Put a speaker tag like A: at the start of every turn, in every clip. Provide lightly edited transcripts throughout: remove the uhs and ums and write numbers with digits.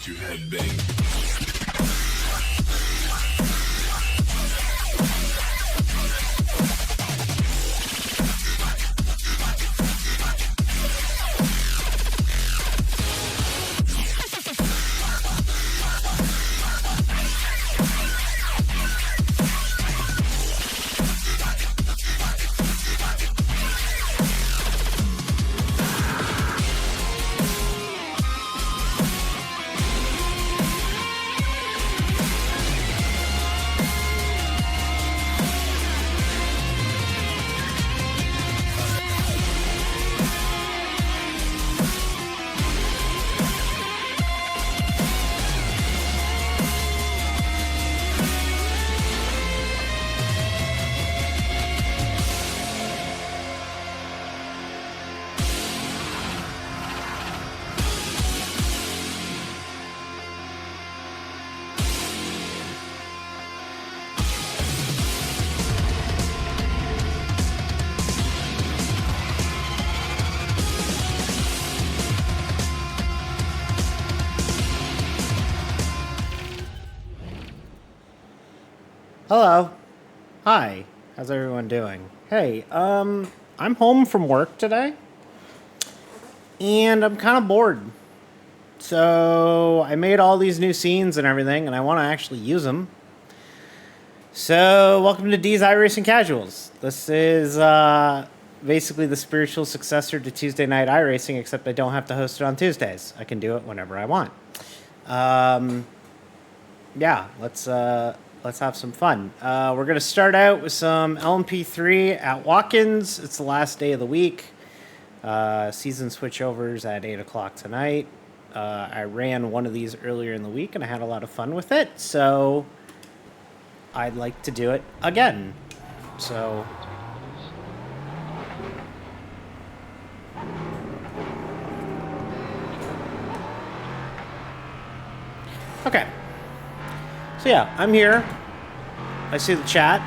A: to headbang.
B: Hello. Hi. How's everyone doing? Hey, I'm home from work today. And I'm kind of bored. So I made all these new scenes and everything, and I want to actually use them. So welcome to D's iRacing Casuals. This is basically the spiritual successor to Tuesday Night iRacing, except I don't have to host it on Tuesdays. I can do it whenever I want. Yeah, let's have some fun. We're going to start out with some LMP3 at Watkins. It's the last day of the week. Season switchovers at 8 o'clock tonight. I ran one of these earlier in the week, and I had a lot of fun with it. So I'd like to do it again. So okay. So yeah, I'm here. I see the chat.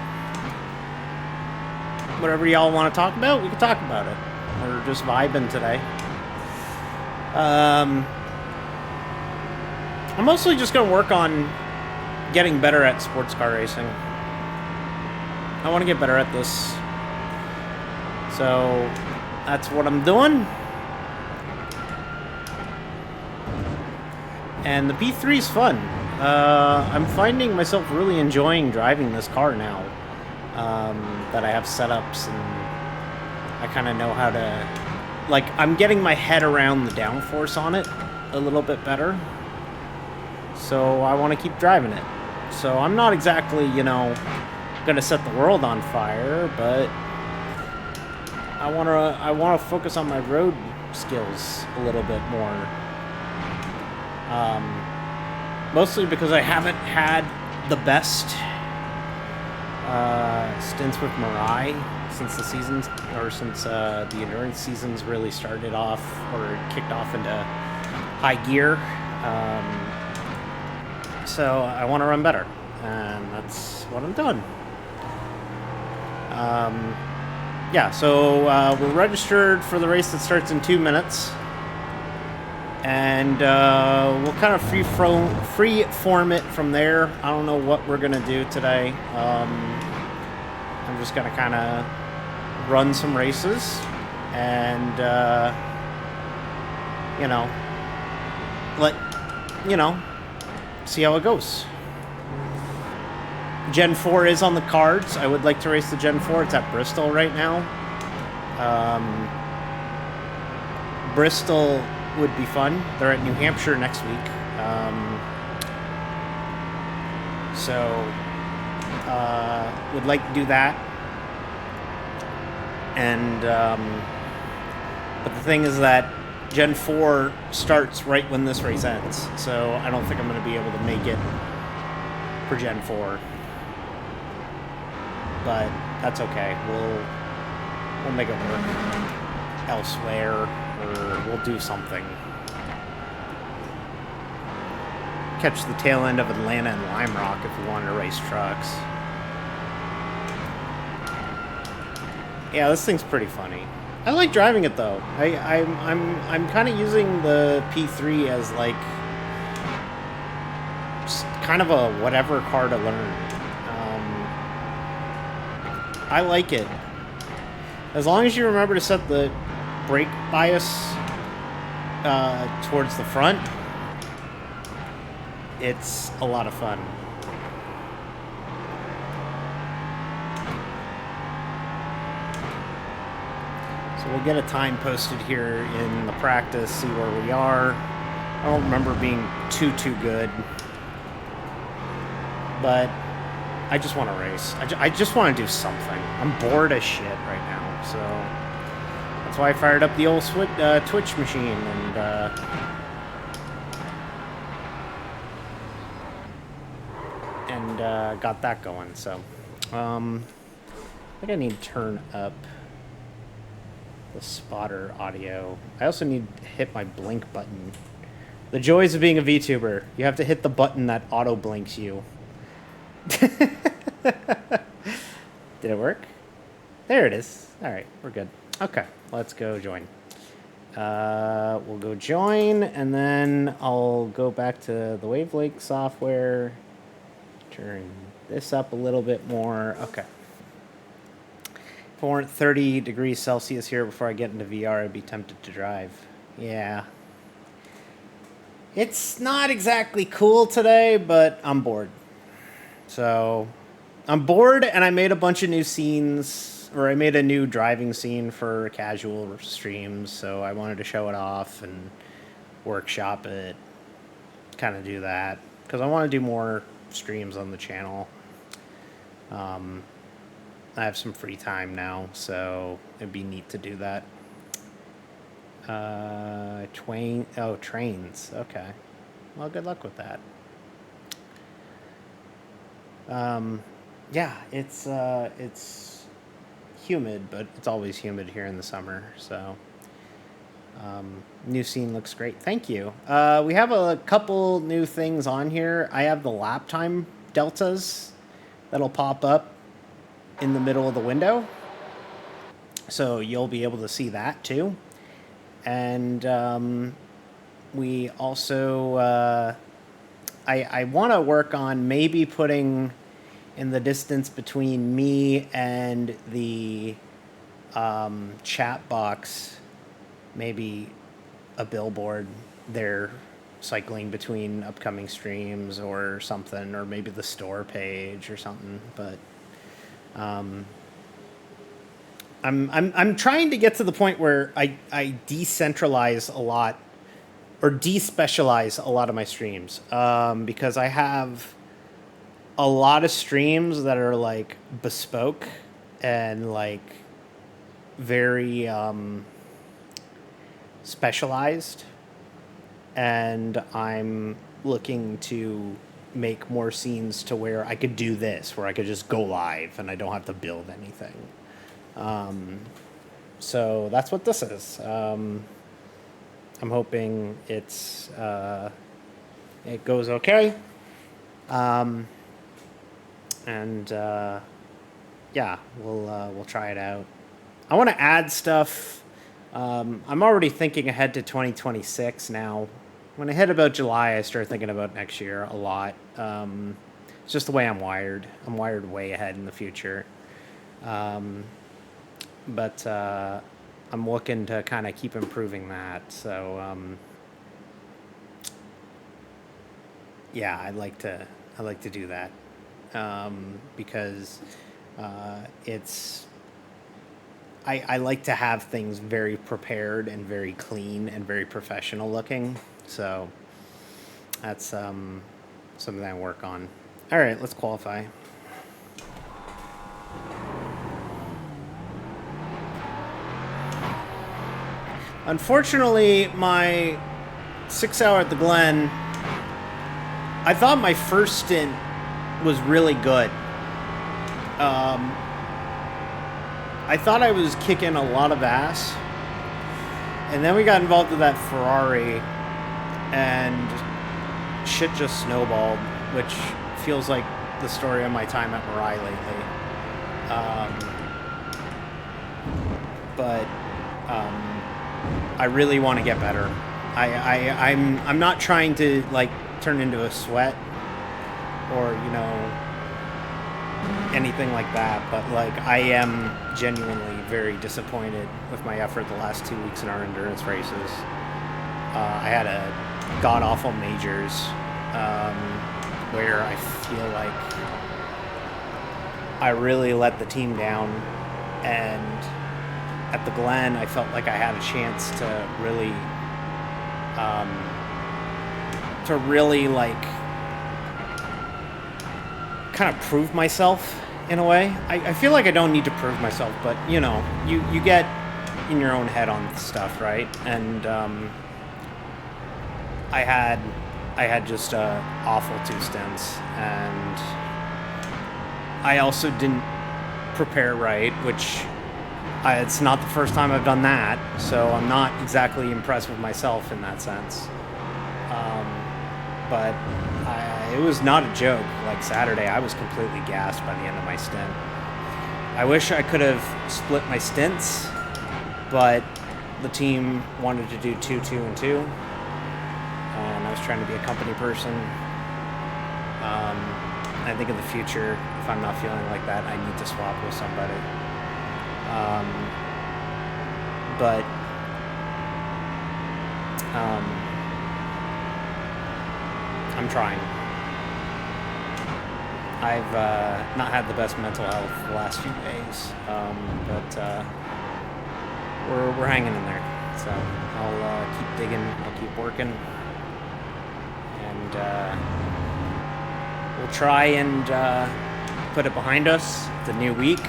B: Whatever y'all want to talk about, we can talk about it. We're just vibing today. I'm mostly just going to work on getting better at sports car racing. I want to get better at this. So that's what I'm doing. And the P3 is fun. I'm finding myself really enjoying driving this car now that I have setups and I kind of know how to, like, I'm getting my head around the downforce on it a little bit better. So I want to keep driving it. So I'm not exactly, you know, going to set the world on fire, but I want to focus on my road skills a little bit more. Mostly because I haven't had the best stints with Mirai since the seasons, or since the endurance seasons really started off or kicked off into high gear. So I want to run better, and that's what I'm doing. Yeah, so we're registered for the race that starts in 2 minutes. And we'll kind of free form it from there. I don't know what we're going to do today. I'm just going to kind of run some races and, see how it goes. Gen 4 is on the cards. I would like to race the Gen 4. It's at Bristol right now. Bristol would be fun. They're at New Hampshire next week. Would like to do that. And, but the thing is that Gen 4 starts right when this race ends. So I don't think I'm going to be able to make it for Gen 4. But that's okay. We'll make it work elsewhere, or we'll do something. Catch the tail end of Atlanta and Lime Rock if we wanted to race trucks. Yeah, this thing's pretty funny. I like driving it though. I'm kind of using the P3 as like kind of a whatever car to learn. I like it. As long as you remember to set the brake bias towards the front, it's a lot of fun. So we'll get a time posted here in the practice, see where we are. I don't remember being too good, but I just want to race. I just want to do something. I'm bored as shit right now, so that's why I fired up the old Twitch machine and got that going. So I think I need to turn up the spotter audio. I also need to hit my blink button. The joys of being a VTuber. You have to hit the button that auto blinks you. Did it work? There it is. All right, we're good. Okay, let's go join. We'll go join, and then I'll go back to the Wavelake software. Turn this up a little bit more. Okay. If it weren't 30 degrees Celsius here before I get into VR, I'd be tempted to drive. Yeah. It's not exactly cool today, but I'm bored. So I'm bored, and I made a bunch of new scenes, or I made a new driving scene for casual streams, so I wanted to show it off and workshop it, kind of do that, because I want to do more streams on the channel. I have some free time now, so it'd be neat to do that. Trains. Okay. Well, good luck with that. Yeah, it's humid, but it's always humid here in the summer, so new scene looks great. Thank you. We have a couple new things on here. I have the lap time deltas that'll pop up in the middle of the window, so you'll be able to see that too. And we also I want to work on maybe putting in the distance between me and the chat box, maybe a billboard there cycling between upcoming streams or something, or maybe the store page or something. But I'm trying to get to the point where I decentralize a lot, or despecialize a lot of my streams, because I have a lot of streams that are like bespoke and like very specialized, and I'm looking to make more scenes to where I could do this, where I could just go live and I don't have to build anything. So that's what this is. I'm hoping it goes okay. Yeah, we'll try it out. I want to add stuff. I'm already thinking ahead to 2026 now. When I hit about July, I start thinking about next year a lot. It's just the way I'm wired. I'm wired way ahead in the future. But I'm looking to kind of keep improving that. So yeah, I'd like to do that, because it's I like to have things very prepared and very clean and very professional looking. So that's something I work on. All right, let's qualify. Unfortunately, my 6 hour at the Glen, I thought my first stint was really good. I thought I was kicking a lot of ass, and then we got involved with that Ferrari, and shit just snowballed, which feels like the story of my time at Mirai lately. But I really want to get better. I'm not trying to like turn into a sweat. or, anything like that. But, like, I am genuinely very disappointed with my effort the last 2 weeks in our endurance races. I had a god-awful majors where I feel like I really let the team down, and at the Glen I felt like I had a chance to really like kind of prove myself in a way. I feel like I don't need to prove myself, but you get in your own head on stuff, right? And I had just awful 2 stints, and I also didn't prepare right, which it's not the first time I've done that, so I'm not exactly impressed with myself in that sense. But it was not a joke. Like Saturday, I was completely gassed by the end of my stint. I wish I could have split my stints, but the team wanted to do 2, 2, and 2. And I was trying to be a company person. I think in the future, if I'm not feeling like that, I need to swap with somebody. I'm trying. I've not had the best mental health the last few days, but we're hanging in there. So I'll keep digging. I'll keep working. And we'll try and put it behind us. It's a new week.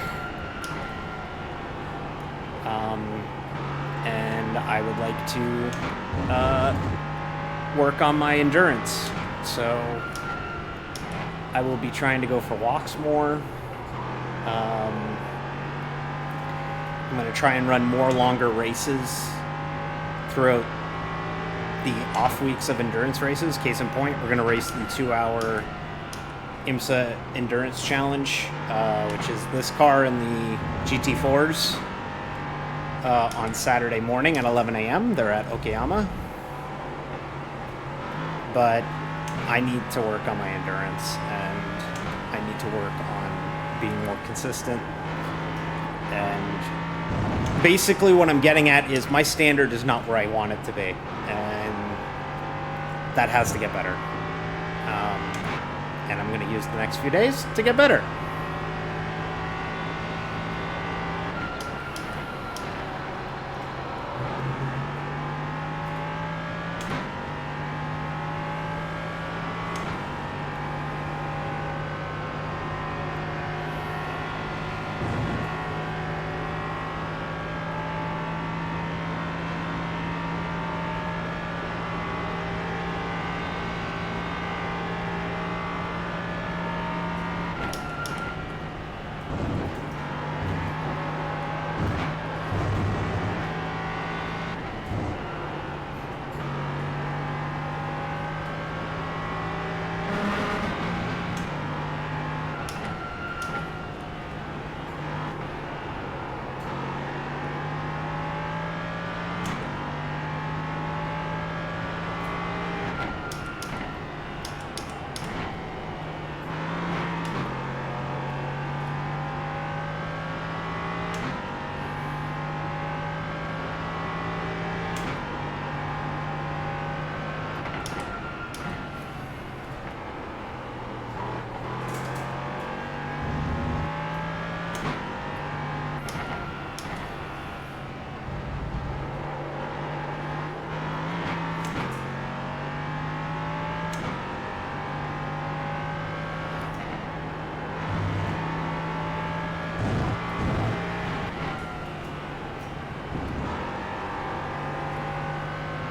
B: And I would like to work on my endurance. So I will be trying to go for walks more. I'm going to try and run more longer races throughout the off weeks of endurance races. Case in point, we're going to race the 2-hour IMSA Endurance Challenge, which is this car and the GT4s, on Saturday morning at 11 a.m. They're at Okayama. But I need to work on my endurance, and I need to work on being more consistent. And basically what I'm getting at is my standard is not where I want it to be, and that has to get better. And I'm going to use the next few days to get better.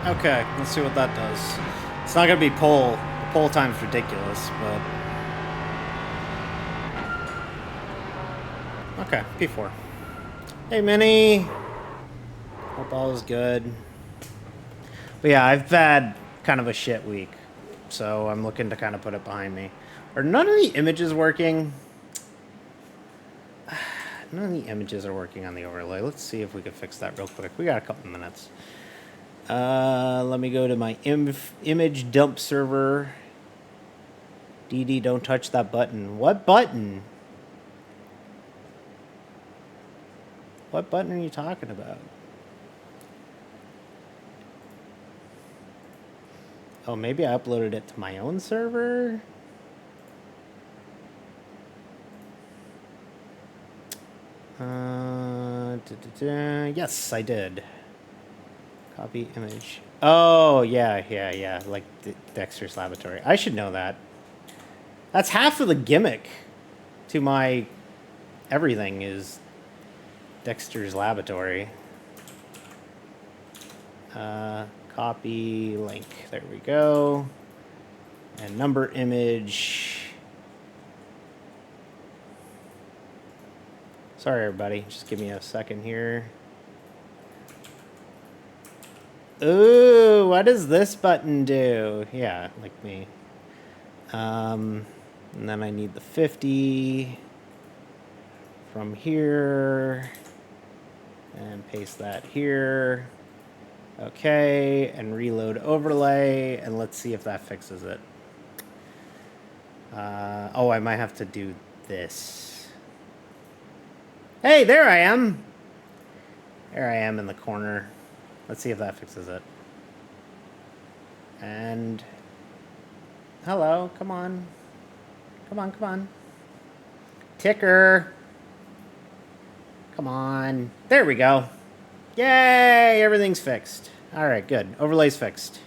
B: Okay, let's see what that does. It's not gonna be pole. The pole time's ridiculous, but okay, P4. Hey, Minnie. Hope all is good. But yeah, I've had kind of a shit week, so I'm looking to kind of put it behind me. Are none of the images working? None of the images are working on the overlay. Let's see if we can fix that real quick. We got a couple minutes. Let me go to my image dump server. DD, don't touch that button. What button? What button are you talking about? Oh, maybe I uploaded it to my own server? Yes, I did. Copy image. Oh, yeah. Like Dexter's Laboratory. I should know that. That's half of the gimmick to my everything is Dexter's Laboratory. Copy link. There we go. And number image. Sorry, everybody. Just give me a second here. Ooh, what does this button do? Yeah, like me. And then I need the 50 from here. And paste that here. Okay, and reload overlay. And let's see if that fixes it. Oh, I might have to do this. Hey, there I am. There I am in the corner. Let's see if that fixes it. And hello, come on. Come on. Ticker. Come on. There we go. Yay, everything's fixed. All right, good. Overlay's fixed.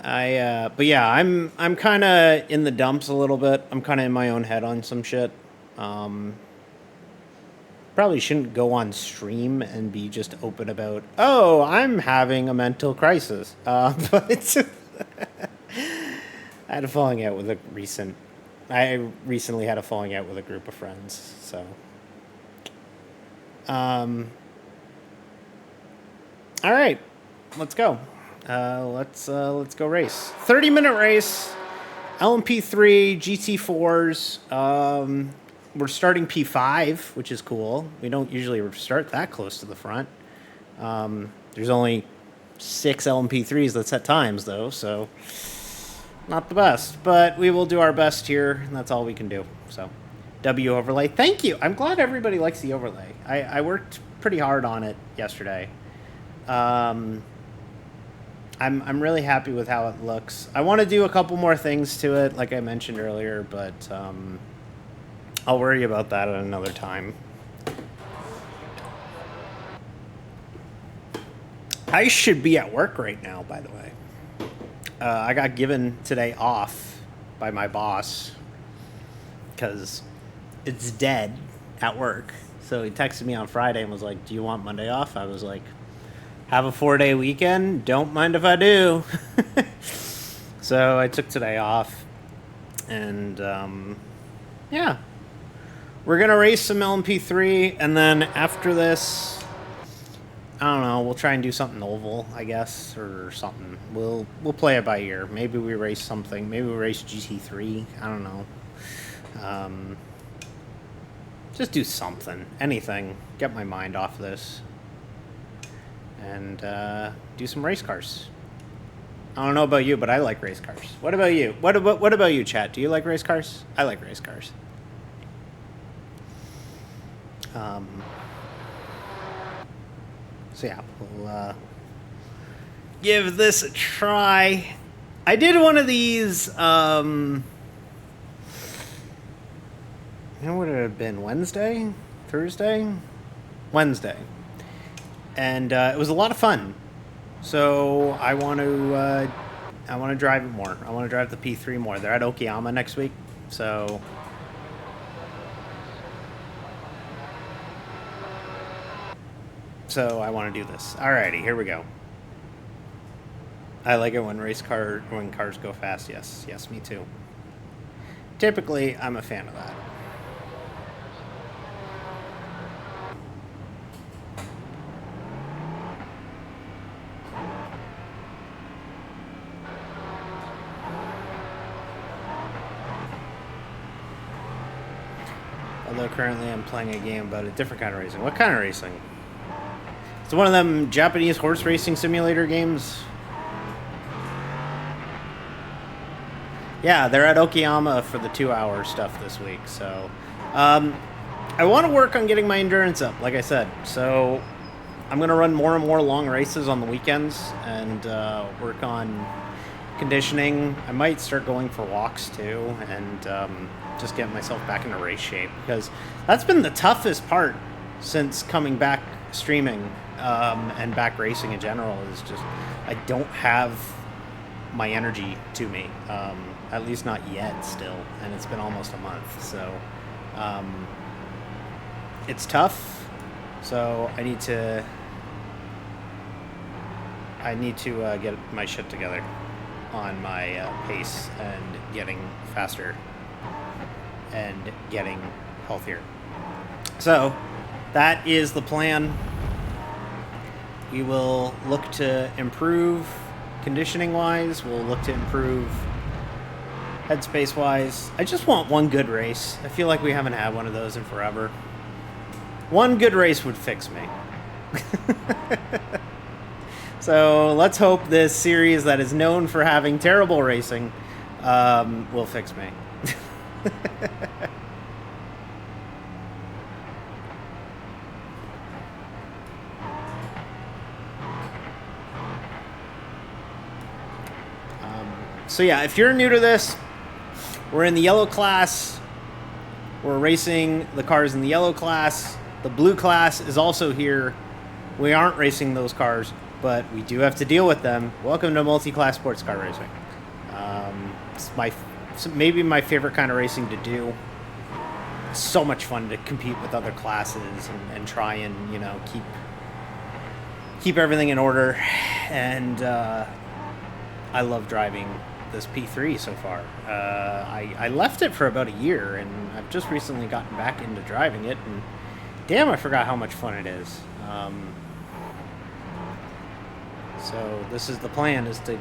B: But yeah, I'm kind of in the dumps a little bit. I'm kind of in my own head on some shit. Probably shouldn't go on stream and be just open about, oh, I'm having a mental crisis. But I had a falling out with I recently had a falling out with a group of friends, so. All right, let's go. Let's go race. 30-minute race. LMP3 GT4s. We're starting P5, which is cool. We don't usually start that close to the front. There's only 6 LMP3s that set times, though, so not the best. But we will do our best here, and that's all we can do. So, W overlay. Thank you. I'm glad everybody likes the overlay. I worked pretty hard on it yesterday. I'm really happy with how it looks. I want to do a couple more things to it, like I mentioned earlier, but I'll worry about that at another time. I should be at work right now, by the way. I got given today off by my boss because it's dead at work. So he texted me on Friday and was like, do you want Monday off? I was like, have a 4-day weekend. Don't mind if I do. So I took today off. And, yeah. We're going to race some LMP3. And then after this, I don't know. We'll try and do something oval, I guess. Or something. We'll play it by ear. Maybe we race something. Maybe we race GT3. I don't know. Just do something. Anything. Get my mind off this. And do some race cars. I don't know about you, but I like race cars. What about you? What about you, chat? Do you like race cars? I like race cars. So yeah, we'll give this a try. I did one of these. When would it have been? Wednesday? Thursday? Wednesday. And it was a lot of fun. So I want to drive it more. I want to drive the P3 more. They're at Okayama next week, so I want to do this. Alrighty, here we go. I like it when when cars go fast. Yes, me too. Typically, I'm a fan of that. Although currently I'm playing a game about a different kind of racing. What kind of racing? It's one of them Japanese horse racing simulator games. Yeah, they're at Okayama for the 2-hour stuff this week. So, um, I want to work on getting my endurance up, like I said. So, I'm going to run more and more long races on the weekends and work on conditioning. I might start going for walks too and just get myself back into race shape because that's been the toughest part since coming back streaming and back racing in general is just I don't have my energy to me, at least not yet still, and it's been almost a month, so it's tough. So I need to get my shit together on my pace and getting faster and getting healthier. So that is the plan. We will look to improve conditioning wise. We'll look to improve headspace wise. I just want one good race. I feel like we haven't had one of those in forever. One good race would fix me. So let's hope this series that is known for having terrible racing will fix me. So yeah, if you're new to this, we're in the yellow class. We're racing the cars in the yellow class. The blue class is also here. We aren't racing those cars, but we do have to deal with them. Welcome to multi-class sports car racing. It's maybe my favorite kind of racing to do. It's so much fun to compete with other classes and try and keep everything in order. And I love driving this P3 so far. I left it for about a year, and I've just recently gotten back into driving it, and damn, I forgot how much fun it is. So this is the plan, is to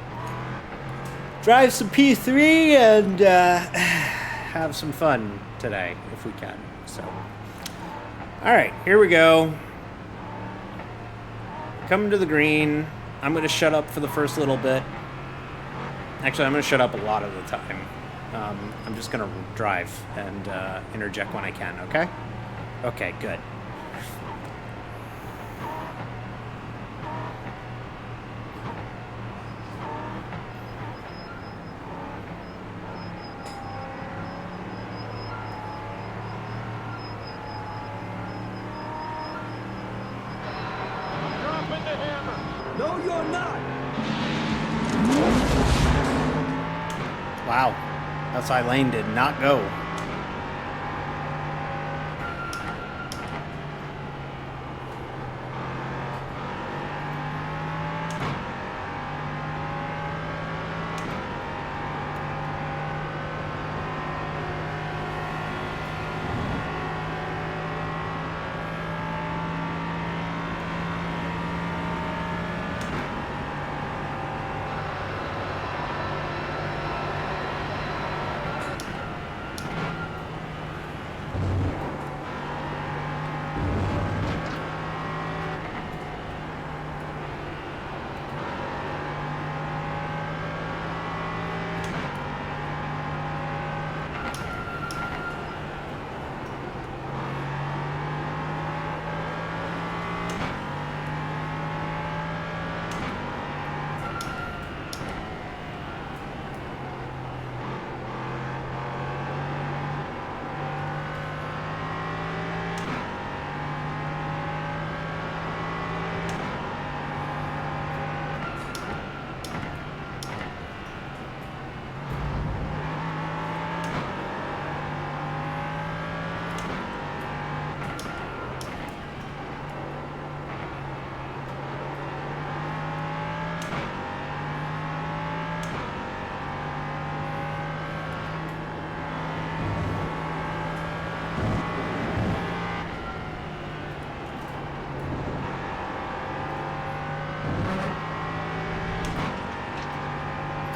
B: drive some P3 and have some fun today, if we can. So, all right, here we go. Coming to the green. I'm going to shut up for the first little bit. Actually, I'm going to shut up a lot of the time. I'm just going to drive and interject when I can, okay? Okay, good.
A: No, you're not.
B: Wow. Outside lane did not go.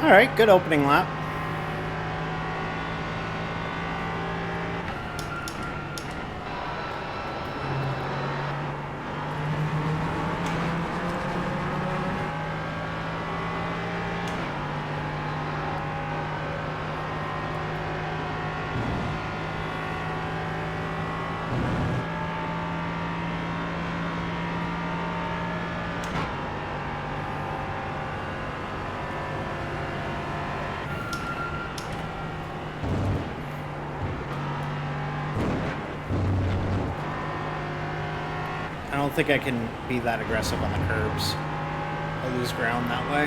B: All right, good opening lap. I don't think I can be that aggressive on the curbs. I'll lose ground that way.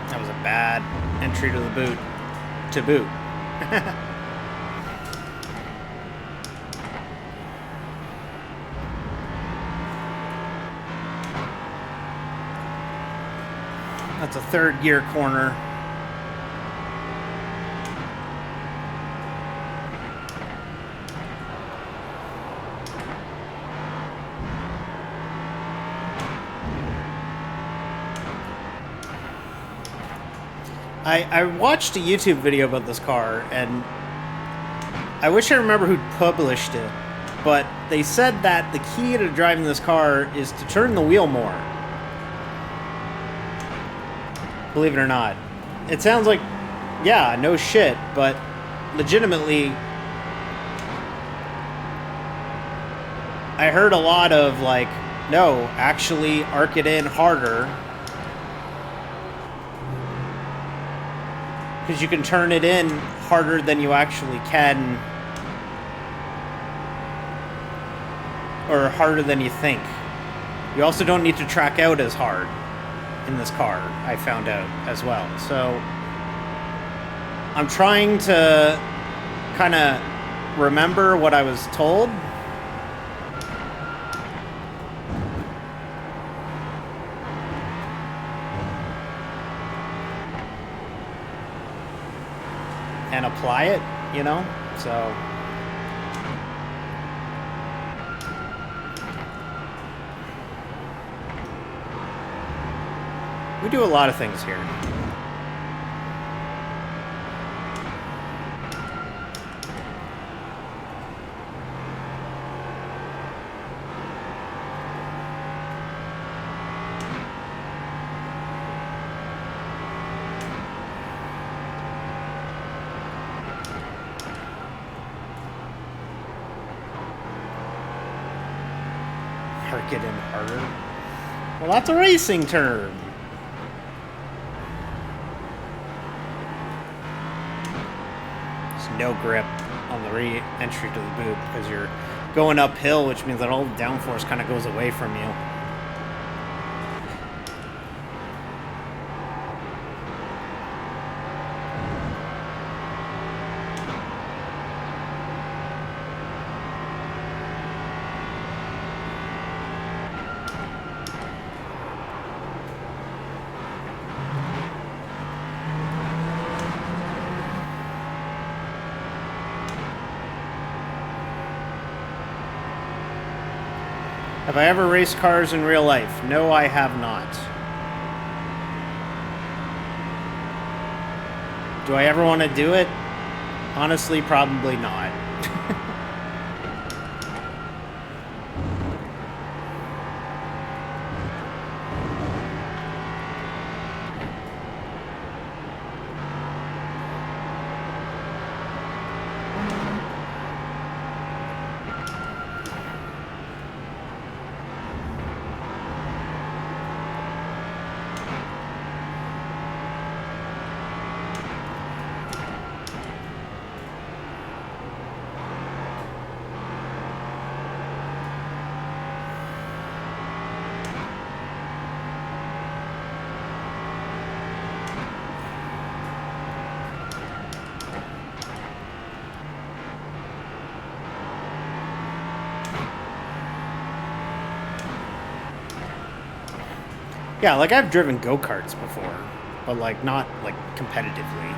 B: That was a bad entry to the boot. To boot. That's a third gear corner. I watched a YouTube video about this car, and I wish I remember who published it, but they said that the key to driving this car is to turn the wheel more. Believe it or not. It sounds like, yeah, no shit, but legitimately, I heard a lot of like, no, actually arc it in harder. Because you can turn it in harder than you actually can. Or harder than you think. You also don't need to track out as hard in this car, I found out as well. So I'm trying to kind of remember what I was told. And apply it, you know? So we do a lot of things here. Arc it in harder. Well, that's a racing term. No grip on the re-entry to the boot because you're going uphill, which means that all the downforce kind of goes away from you. Have I ever raced cars in real life? No, I have not. Do I ever want to do it? Honestly, probably not. Yeah, like I've driven go-karts before, but like not like competitively.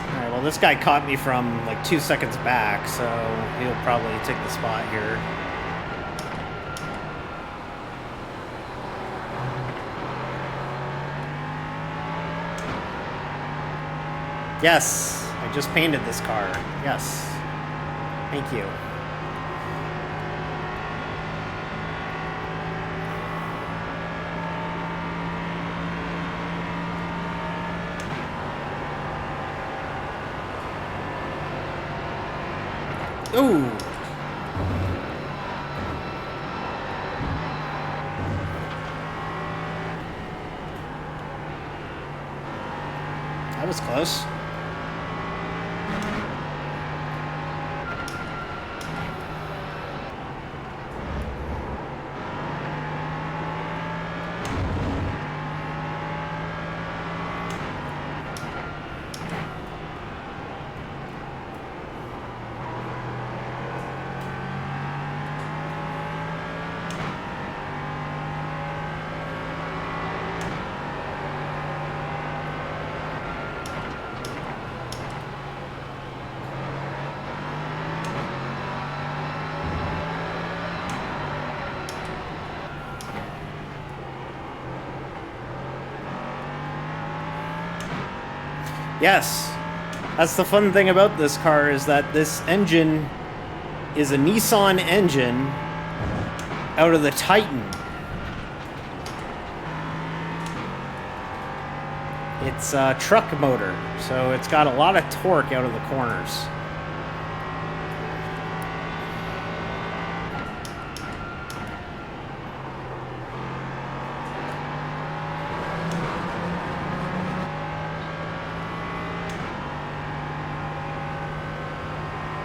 B: Alright, well this guy caught me from like 2 seconds back, so he'll probably take the spot here. Yes, I just painted this car. Yes. Thank you. Ooh. That was close. Yes, that's the fun thing about this car, is that this engine is a Nissan engine out of the Titan. It's a truck motor, so it's got a lot of torque out of the corners.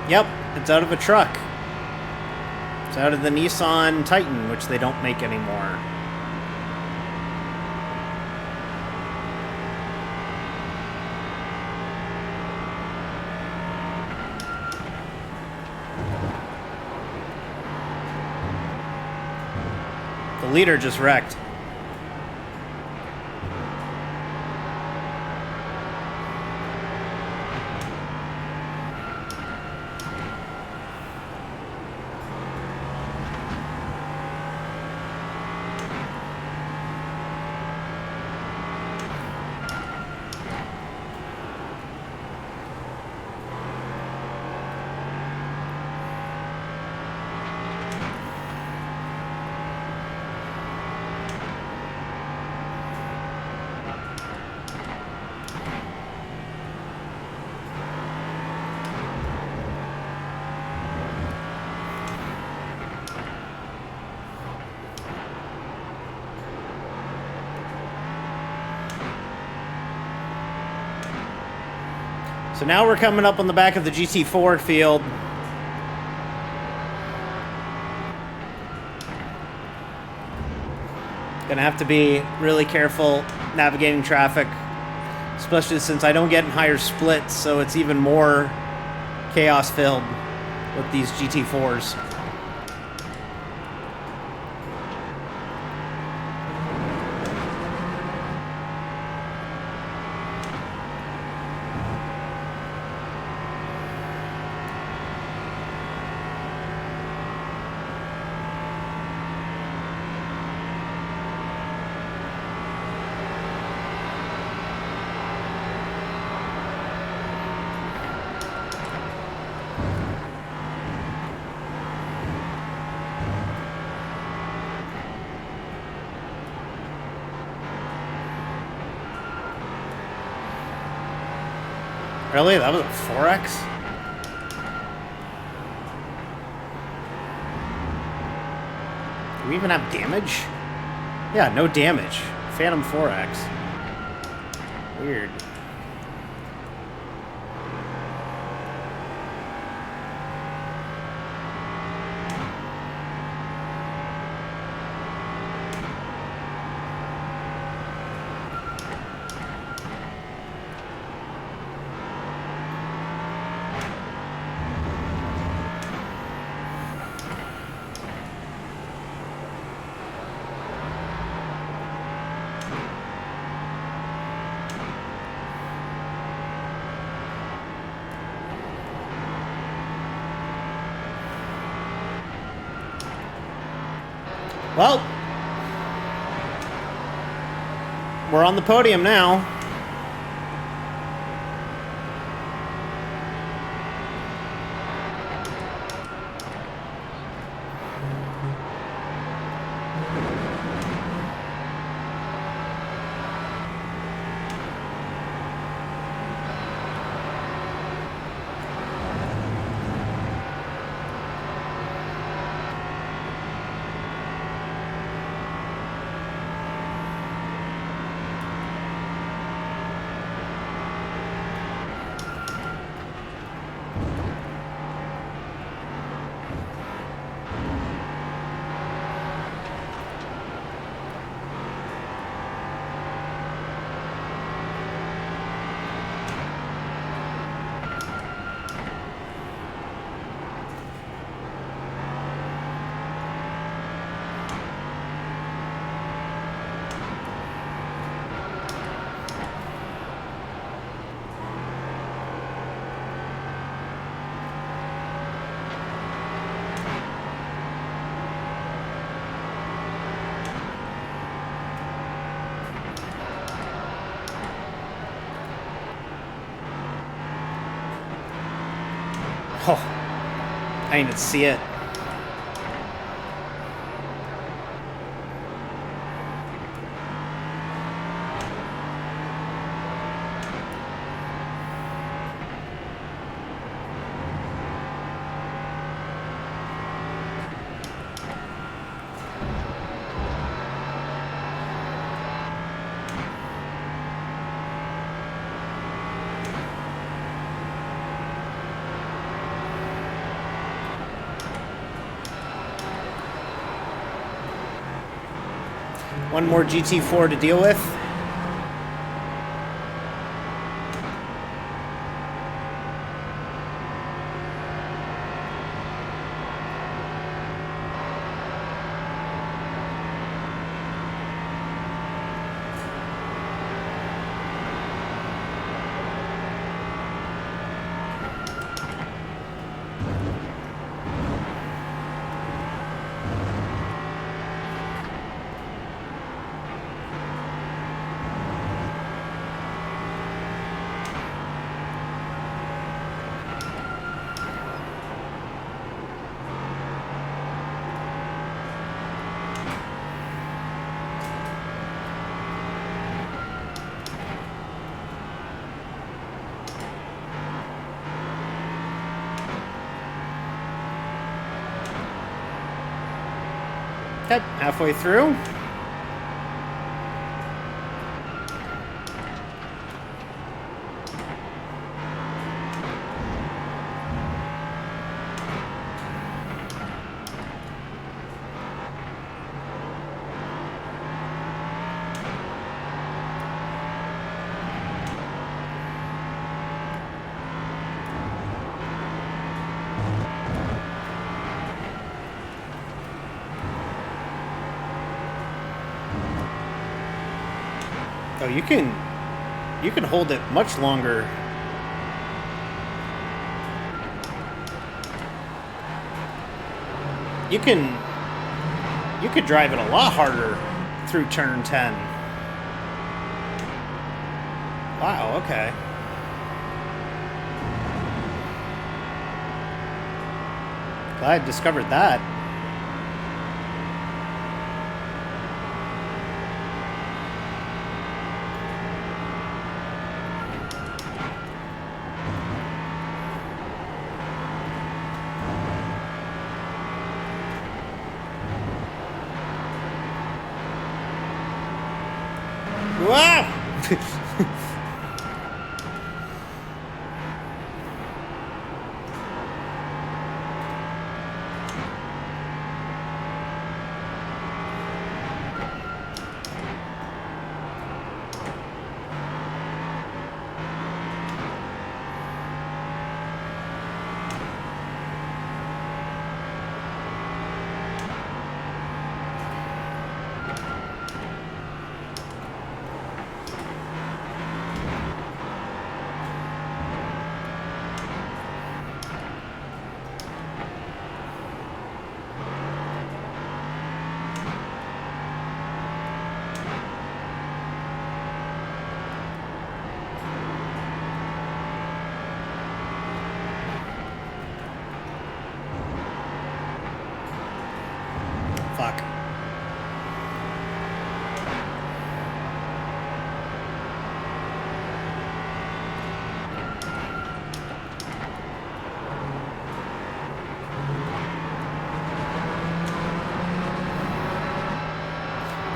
B: Yep, it's out of a truck. It's out of the Nissan Titan, which they don't make anymore. The leader just wrecked. So now we're coming up on the back of the GT4 field. Gonna have to be really careful navigating traffic, especially since I don't get in higher splits, so it's even more chaos filled with these GT4s. Really? That was a 4X? Do we even have damage? Yeah, no damage. Phantom 4X. Weird. Well, we're on the podium now. Oh, I didn't see it. One more GT4 to deal with. Okay, halfway through. Oh, you can hold it much longer. You could drive it a lot harder through turn 10. Wow, okay. Glad I discovered that. Wow! Fuck.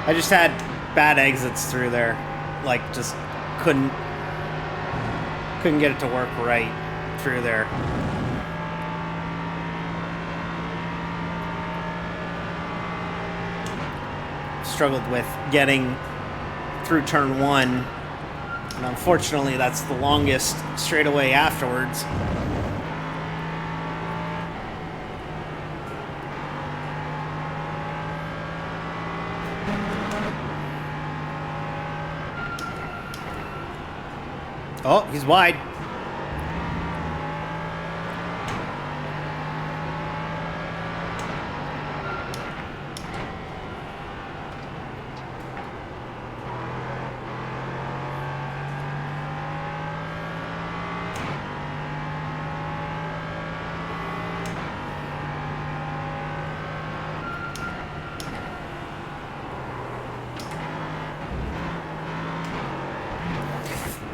B: I just had bad exits through there. Like, just couldn't get it to work right through there. Struggled with getting through turn 1, and unfortunately that's the longest straightaway afterwards. Oh, he's wide.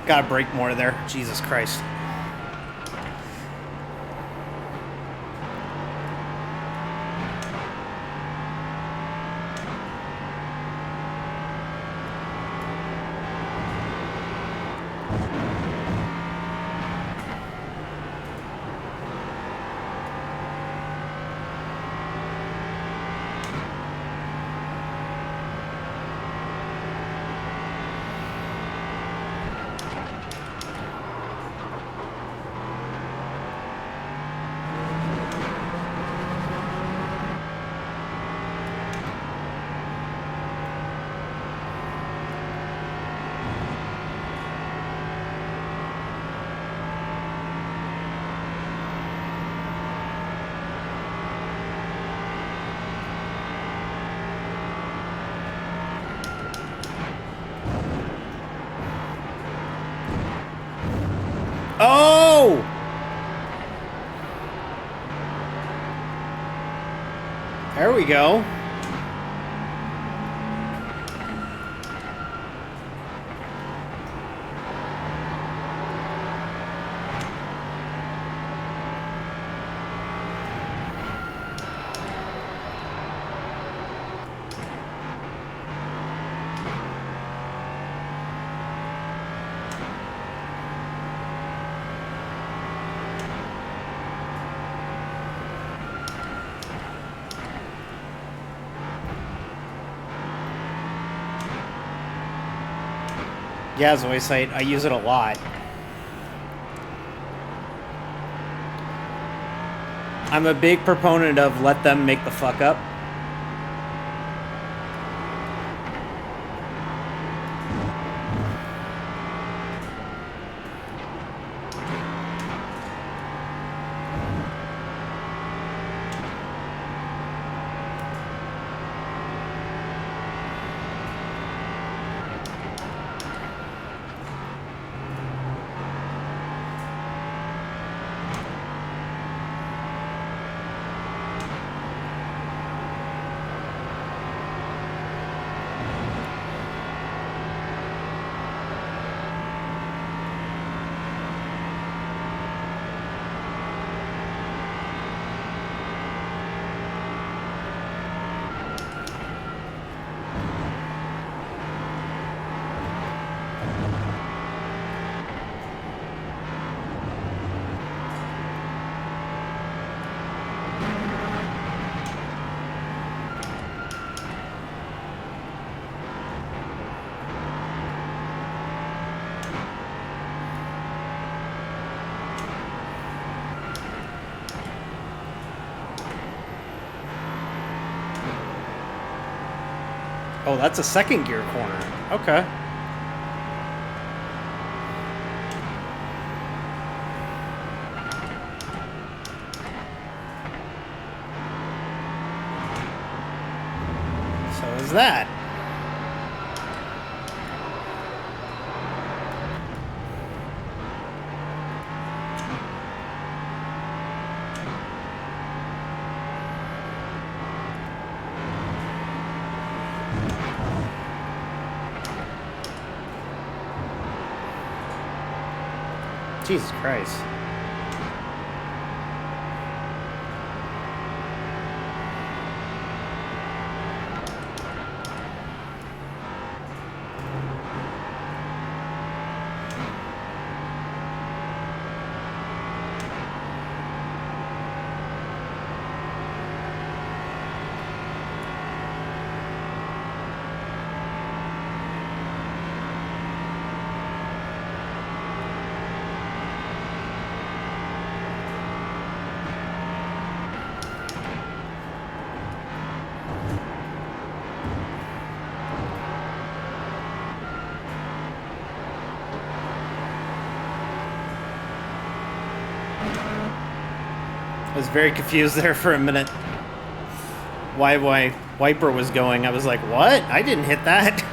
B: Gotta break more there. Jesus Christ. Oh! There we go. Yeah, Zoisite, I use it a lot. I'm a big proponent of let them make the fuck up. Oh, that's a second gear corner. Okay. So is that. Jesus Christ. I was very confused there for a minute. Why wiper was going. I was like, what? I didn't hit that.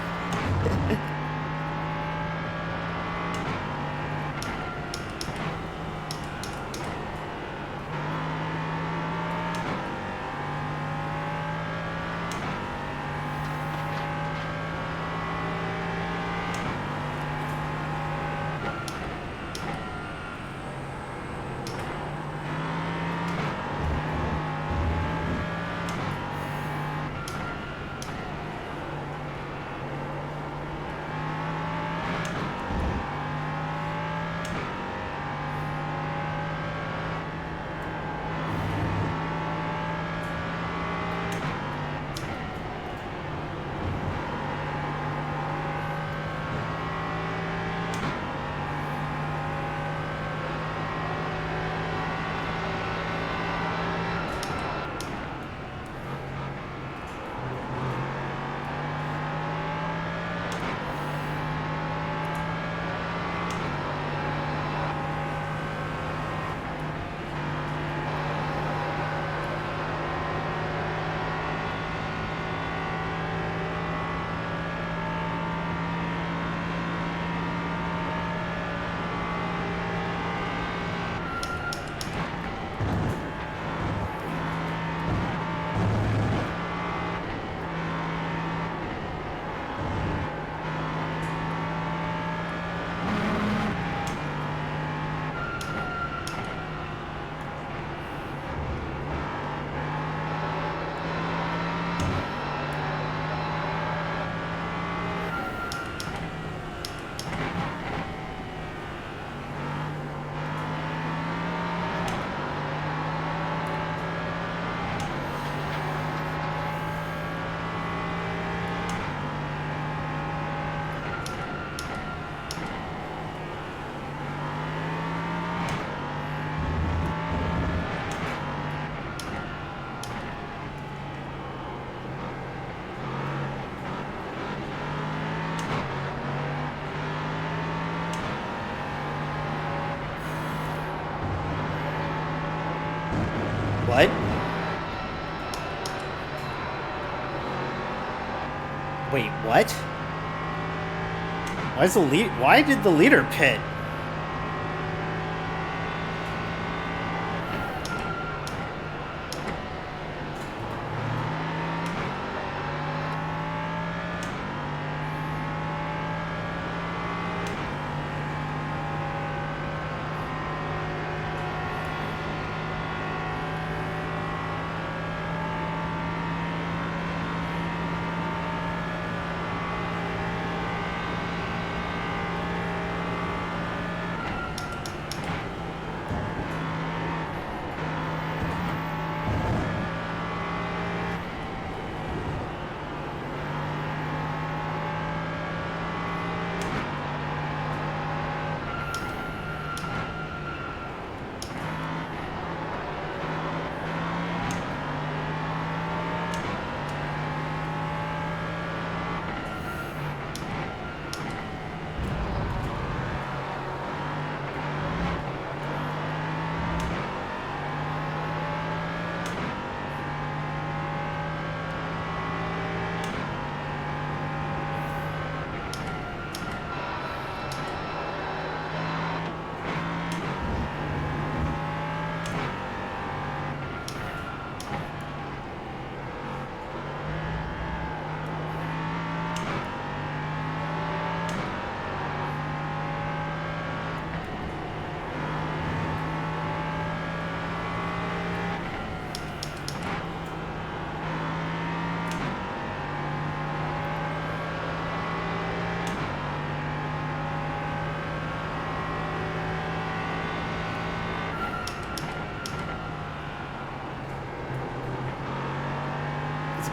B: What? Wait, what? Why did the leader pit?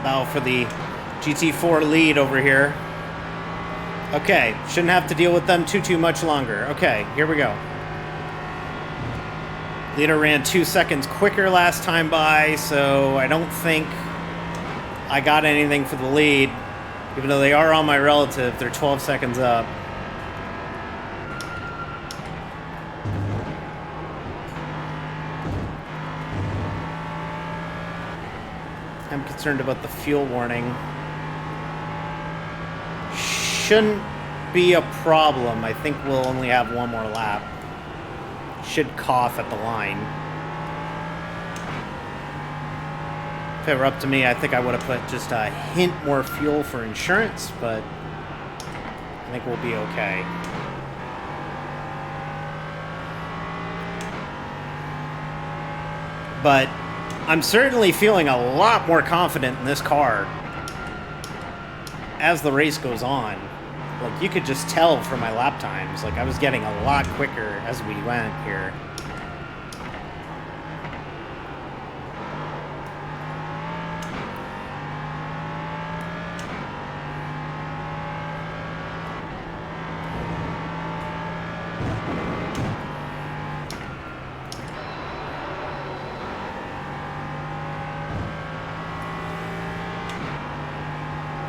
B: Battle for the GT4 lead over here. Okay, shouldn't have to deal with them too much longer. Okay, here we go. Leader ran 2 seconds quicker last time by, so I don't think I got anything for the lead. Even though they are on my relative, they're 12 seconds up. I'm concerned about the fuel warning. Shouldn't be a problem. I think we'll only have one more lap. Should cough at the line. If it were up to me, I think I would have put just a hint more fuel for insurance, but I think we'll be okay. But I'm certainly feeling a lot more confident in this car as the race goes on. Like, you could just tell from my lap times. Like, I was getting a lot quicker as we went here.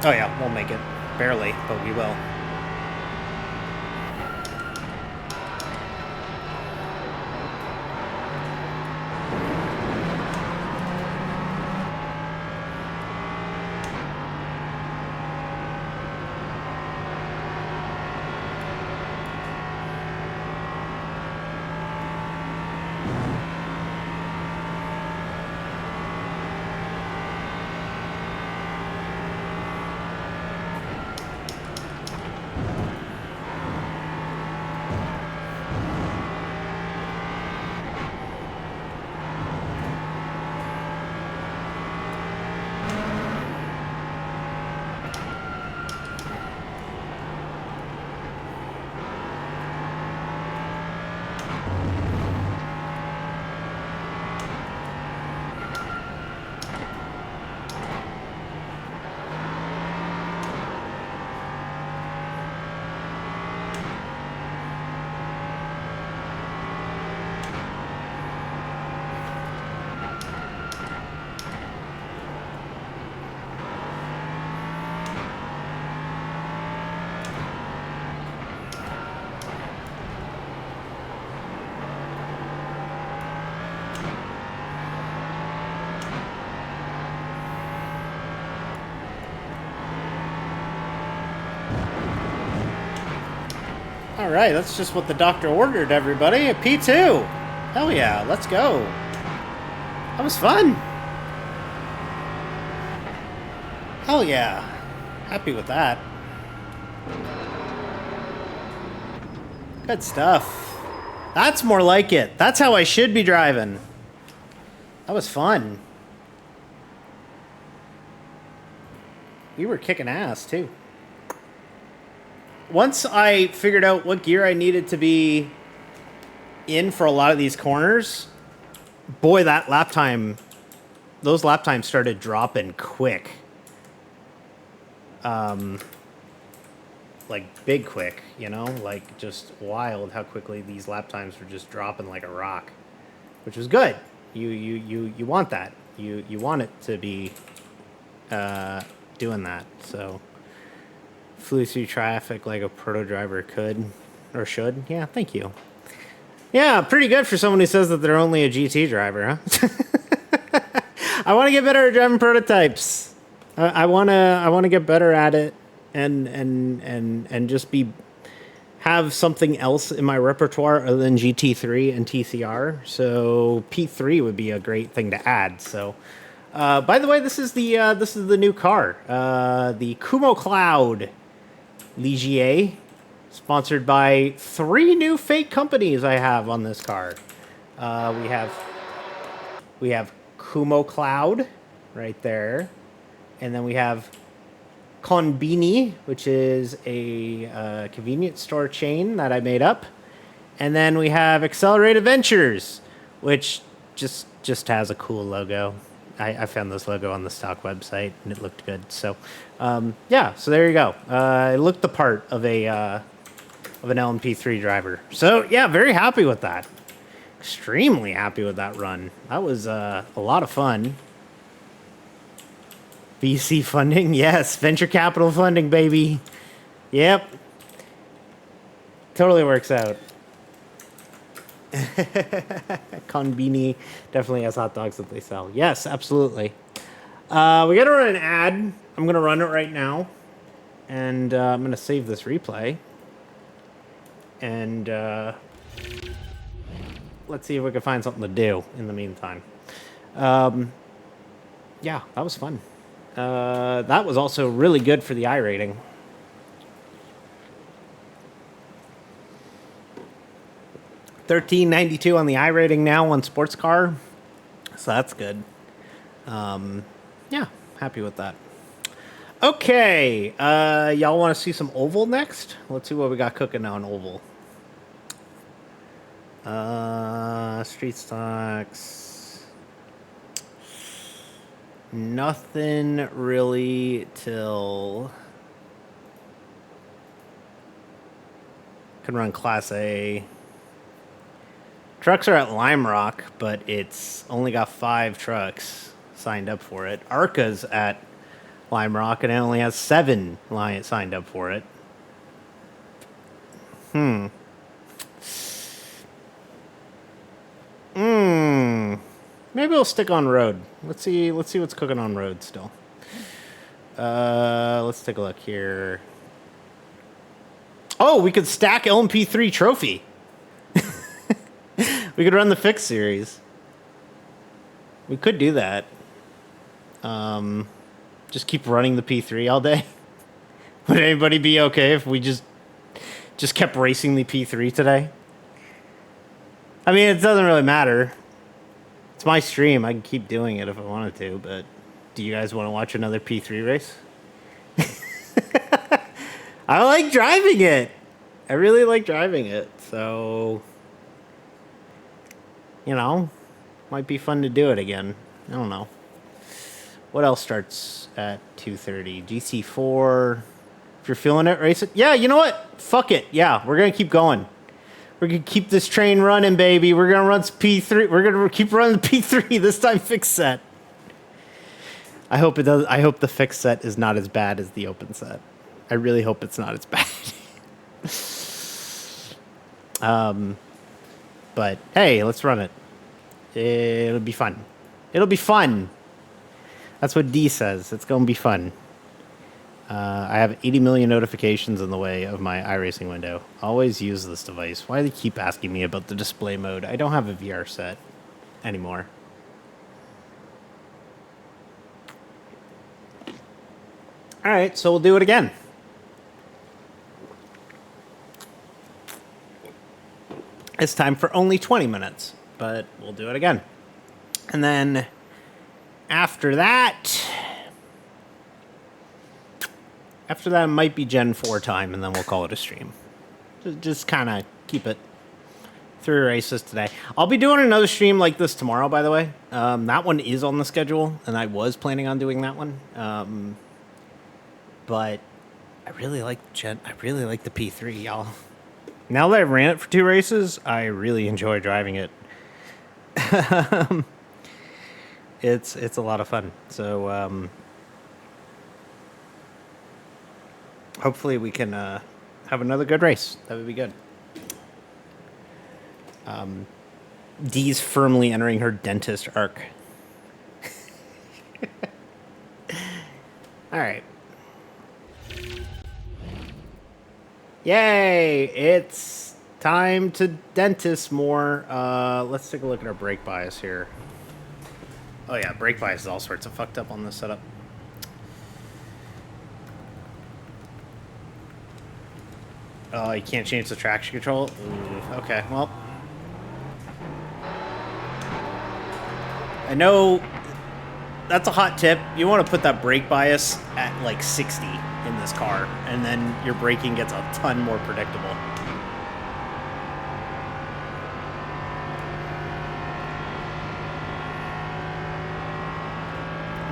B: Oh yeah, we'll make it. Barely, but we will. All right, that's just what the doctor ordered, everybody. A P2. Hell yeah, let's go. That was fun. Hell yeah. Happy with that. Good stuff. That's more like it. That's how I should be driving. That was fun. We were kicking ass, too. Once I figured out what gear I needed to be in for a lot of these corners, boy, that lap time, those lap times started dropping quick. Like big quick, you know, like just wild how quickly these lap times were just dropping like a rock, which was good. You want that. You want it to be doing that. So flew through traffic like a proto driver could or should. Yeah, thank you. Yeah, pretty good for someone who says that they're only a GT driver, huh? I want to get better at driving prototypes. I want to get better at it and just have something else in my repertoire other than GT3 and TCR. So P3 would be a great thing to add. So by the way, this is the new car, the Kumo Cloud Ligier, sponsored by 3 new fake companies I have on this car. We have Kumo Cloud right there, and then we have Konbini, which is a convenience store chain that I made up, and then we have Accelerated Ventures, which just has a cool logo. I found this logo on the stock website, and it looked good. So, yeah. So there you go. It looked the part of an LMP3 driver. So yeah, very happy with that. Extremely happy with that run. That was a lot of fun. VC funding, yes. Venture capital funding, baby. Yep. Totally works out. Konbini definitely has hot dogs that they sell. Yes, absolutely. We got to run an ad. I'm going to run it right now. And I'm going to save this replay. And let's see if we can find something to do in the meantime. Yeah, that was fun. That was also really good for the iRating. $13.92 on the iRating now on sports car, so that's good. Yeah, happy with that. Okay, y'all want to see some oval next? Let's see what we got cooking on oval. Street stocks. Nothing really till... Can run Class A. Trucks are at Lime Rock, but it's only got 5 trucks signed up for it. Arca's at Lime Rock, and it only has 7 signed up for it. Maybe we'll stick on road. Let's see what's cooking on road still. Let's take a look here. Oh, we could stack LMP3 trophy. We could run the fixed series. We could do that. Just keep running the P3 all day. Would anybody be okay if we just kept racing the P3 today? I mean, it doesn't really matter. It's my stream. I can keep doing it if I wanted to, but do you guys want to watch another P3 race? I like driving it. I really like driving it, so... You know, might be fun to do it again. I don't know. What else starts at 2:30? GC4. If you're feeling it, race it. Yeah, you know what? Fuck it. Yeah, we're going to keep going. We're going to keep this train running, baby. We're going to run P3. We're going to keep running the P3, this time fixed set. I hope it does. I hope the fixed set is not as bad as the open set. I really hope it's not as bad. But hey, let's run it. It'll be fun. It'll be fun. That's what D says. It's going to be fun. I have 80 million notifications in the way of my iRacing window. Always use this device. Why do they keep asking me about the display mode? I don't have a VR set anymore. All right, so we'll do it again. It's time for only 20 minutes, but we'll do it again. And then after that it might be Gen 4 time, and then we'll call it a stream. Just kind of keep it 3 races today. I'll be doing another stream like this tomorrow, by the way. That one is on the schedule, and I was planning on doing that one. But I really like the P3, y'all. Now that I've ran it for 2 races, I really enjoy driving it. It's a lot of fun. So hopefully we can have another good race. That would be good. Dee's firmly entering her dentist arc. All right. Yay! It's time to dentist more. Let's take a look at our brake bias here. Oh yeah, brake bias is all sorts of fucked up on this setup. Oh, you can't change the traction control? Ooh, okay, well. I know that's a hot tip. You want to put that brake bias at like 60 in this car, and then your braking gets a ton more predictable.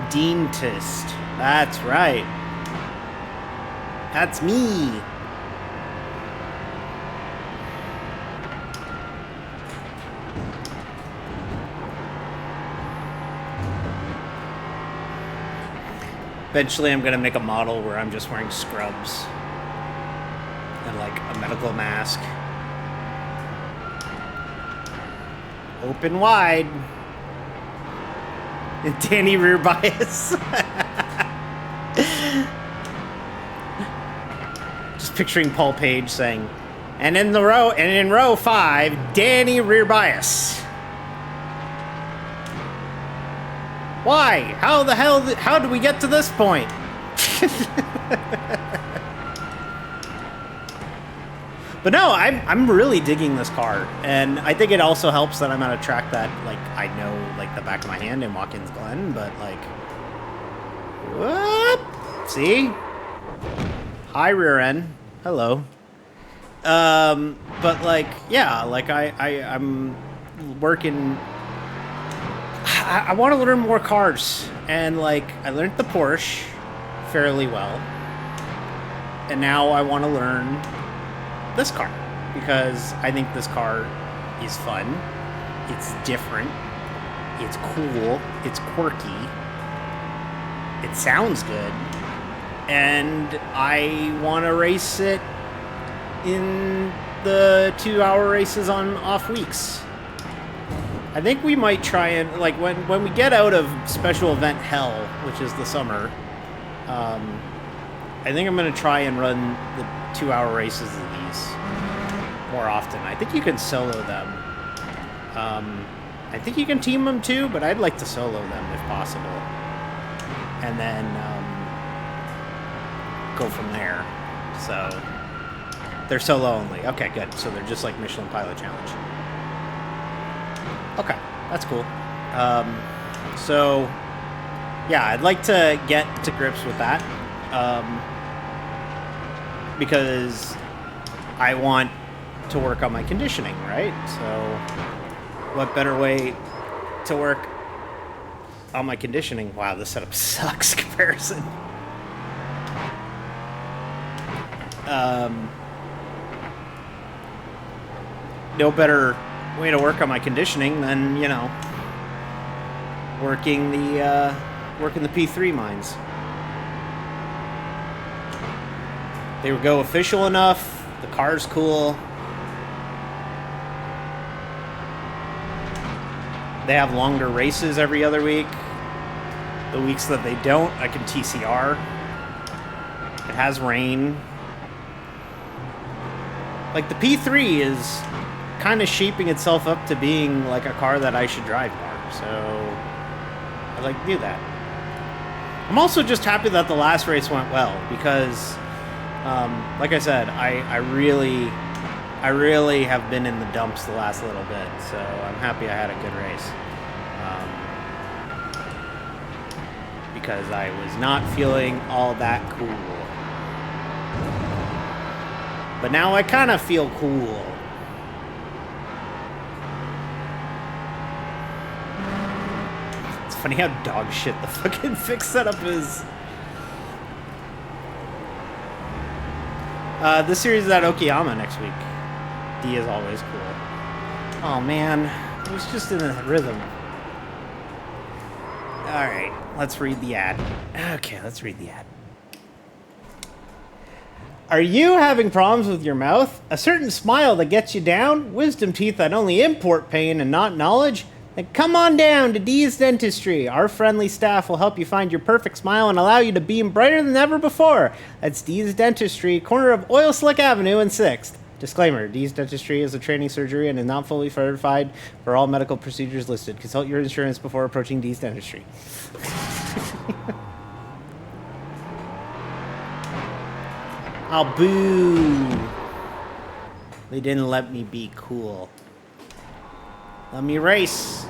B: Dentist. That's right. That's me. Eventually, I'm going to make a model where I'm just wearing scrubs and, like, a medical mask. Open wide. And Danny rear bias. Just picturing Paul Page saying, and in row 5, Danny rear bias. Why? How do we get to this point? But no, I'm really digging this car, and I think it also helps that I'm at a track that, like, I know, like, the back of my hand in Watkins Glen, but, like, whoop, see? Hi, rear end. Hello. But, like, yeah, like, I'm working. I want to learn more cars, and like I learned the Porsche fairly well, and now I want to learn this car because I think this car is fun, it's different, it's cool, it's quirky, it sounds good, and I want to race it in the 2-hour races on off weeks. I think we might try and, like, when we get out of special event hell, which is the summer, I think I'm going to try and run the 2-hour races of these more often. I think you can solo them. I think you can team them too, but I'd like to solo them if possible. And then go from there. So they're solo only. Okay, good. So they're just like Michelin Pilot Challenge. Okay, that's cool. So, yeah, I'd like to get to grips with that, because I want to work on my conditioning, right? So, what better way to work on my conditioning? Wow, this setup sucks comparison. No better way to work on my conditioning than, you know, working the P3 mines. They go official enough. The car's cool. They have longer races every other week. The weeks that they don't, I can TCR. It has rain. Like, the P3 is kind of shaping itself up to being like a car that I should drive more. So I'd like to do that. I'm also just happy that the last race went well because, like I said, I really have been in the dumps the last little bit. So I'm happy I had a good race. Because I was not feeling all that cool. But now I kind of feel cool. It's funny how dog shit the fucking fix setup is. This series is at Okayama next week. D is always cool. Oh man, I was just in a rhythm. Alright, let's read the ad. Okay, let's read the ad. Are you having problems with your mouth? A certain smile that gets you down? Wisdom teeth that only import pain and not knowledge? Then come on down to D's Dentistry. Our friendly staff will help you find your perfect smile and allow you to beam brighter than ever before. That's D's Dentistry, corner of Oil Slick Avenue and 6th. Disclaimer, D's Dentistry is a training surgery and is not fully certified for all medical procedures listed. Consult your insurance before approaching D's Dentistry. Oh, boo. They didn't let me be cool. Let me race.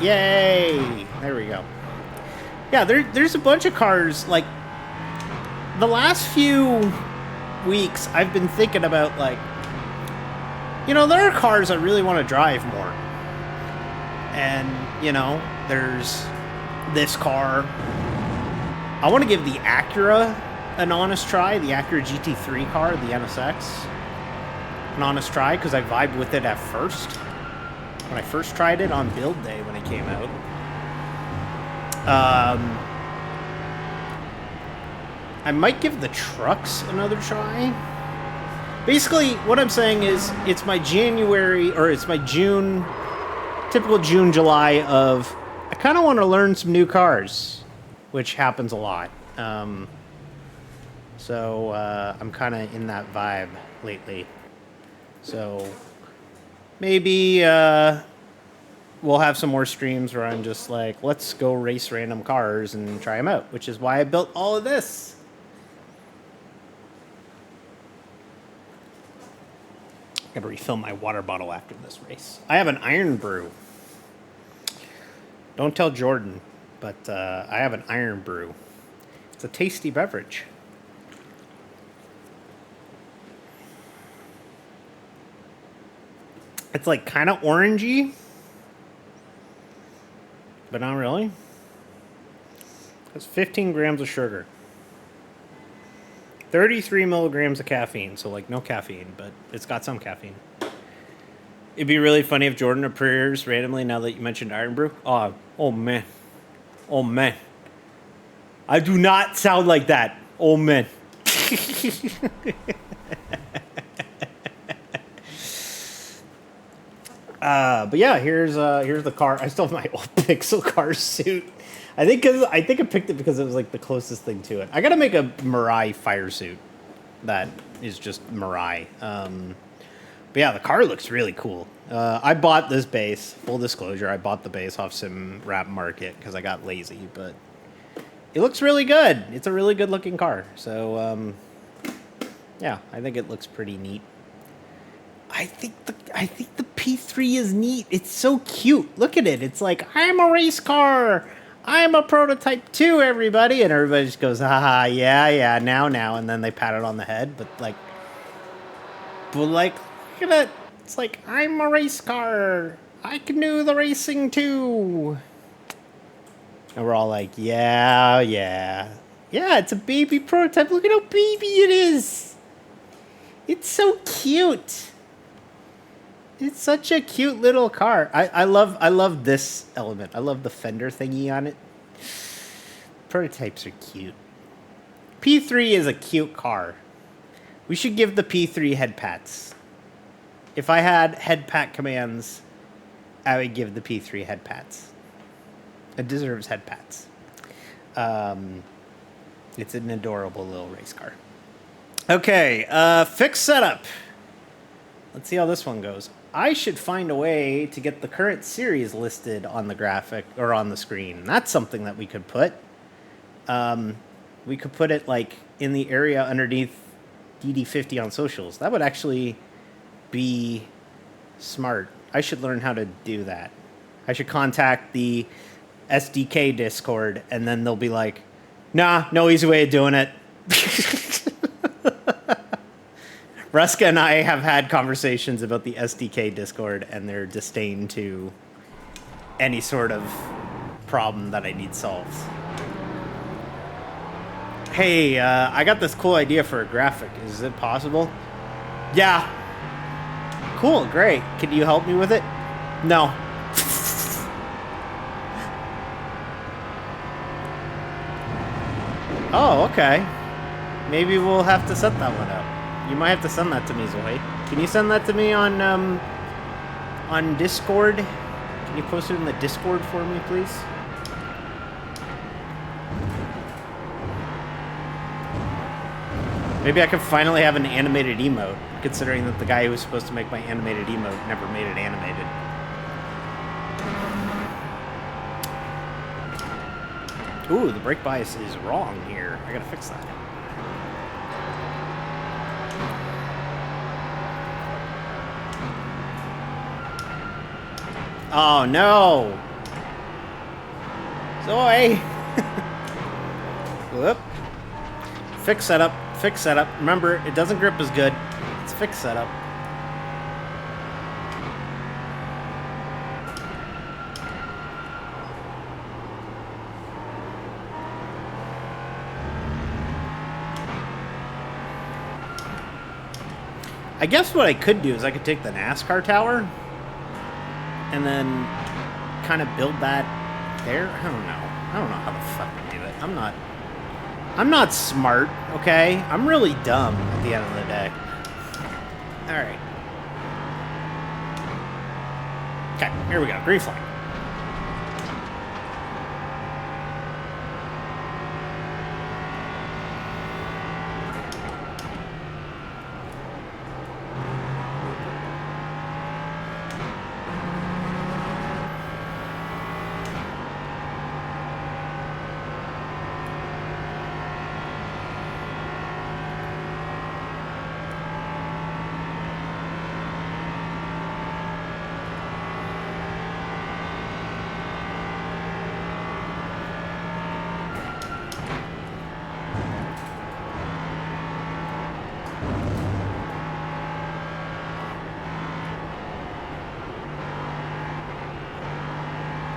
B: Yay. There we go. Yeah, there's a bunch of cars, like, the last few weeks, I've been thinking about, like, you know, there are cars I really want to drive more. And, you know, there's this car. I want to give the Acura an honest try, the Acura GT3 car, the NSX. An honest try, because I vibed with it at first. When I first tried it on build day when it came out. I might give the trucks another try. Basically, what I'm saying is, it's my January, or it's my June, typical June, July of, I kind of want to learn some new cars, which happens a lot. So I'm kind of in that vibe lately. So maybe we'll have some more streams where I'm just like, let's go race random cars and try them out, which is why I built all of this. I gotta refill my water bottle after this race. I have an iron brew. Don't tell Jordan, but I have an iron brew. It's a tasty beverage. It's like kind of orangey, but not really. It's 15 grams of sugar. 33 milligrams of caffeine, so like no caffeine, but it's got some caffeine. It'd be really funny if Jordan appears randomly now that you mentioned Iron Brew. Oh man. Oh man. I do not sound like that. Oh man. But yeah, here's the car. I still have my old Pixel car suit. I think I picked it because it was like the closest thing to it. I gotta make a Mirai fire suit that is just Mirai. But yeah, the car looks really cool. I bought this base. Full disclosure, I bought the base off some rap market because I got lazy. But it looks really good. It's a really good looking car. So yeah, I think it looks pretty neat. I think the P3 is neat. It's so cute. Look at it. It's like, I'm a race car. I'm a prototype too, everybody. And everybody just goes, haha, yeah, now. And then they pat it on the head. But like, look at it. It's like, I'm a race car. I can do the racing too. And we're all like, yeah. Yeah, it's a baby prototype. Look at how baby it is. It's so cute. It's such a cute little car. I love this element. I love the fender thingy on it. Prototypes are cute. P3 is a cute car. We should give the P3 head pats. If I had head pat commands, I would give the P3 head pats. It deserves head pats. It's an adorable little race car. Okay, fixed setup. Let's see how this one goes. I should find a way to get the current series listed on the graphic or on the screen. That's something that we could put. We could put it like in the area underneath DD50 on socials. That would actually be smart. I should learn how to do that. I should contact the SDK Discord, and then they'll be like, nah, no easy way of doing it. Ruska and I have had conversations about the SDK Discord and their disdain to any sort of problem that I need solved. Hey, I got this cool idea for a graphic. Is it possible? Yeah. Cool, great. Can you help me with it? No. Oh, okay. Maybe we'll have to set that one up. You might have to send that to me, Zoe. Can you send that to me on Discord? Can you post it in the Discord for me, please? Maybe I could finally have an animated emote, considering that the guy who was supposed to make my animated emote never made it animated. Ooh, the brake bias is wrong here. I gotta fix that. Oh, no! Zoe! Whoop. Fix setup. Fix setup. Remember, it doesn't grip as good. It's fixed setup. I guess what I could do is I could take the NASCAR tower and then kind of build that there. I don't know. I don't know how the fuck to do it. I'm not smart, okay? I'm really dumb at the end of the day. Alright. Okay, here we go. Green flag.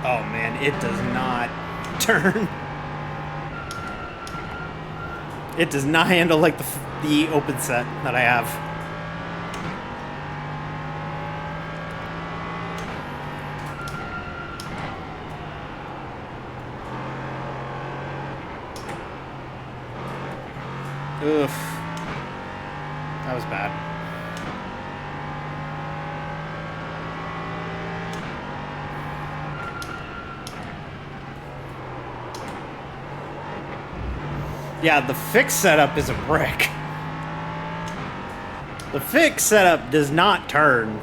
B: Oh man, it does not turn. It does not handle like the open set that I have. Oof. That was bad. Yeah, the fixed setup is a brick. The fixed setup does not turn.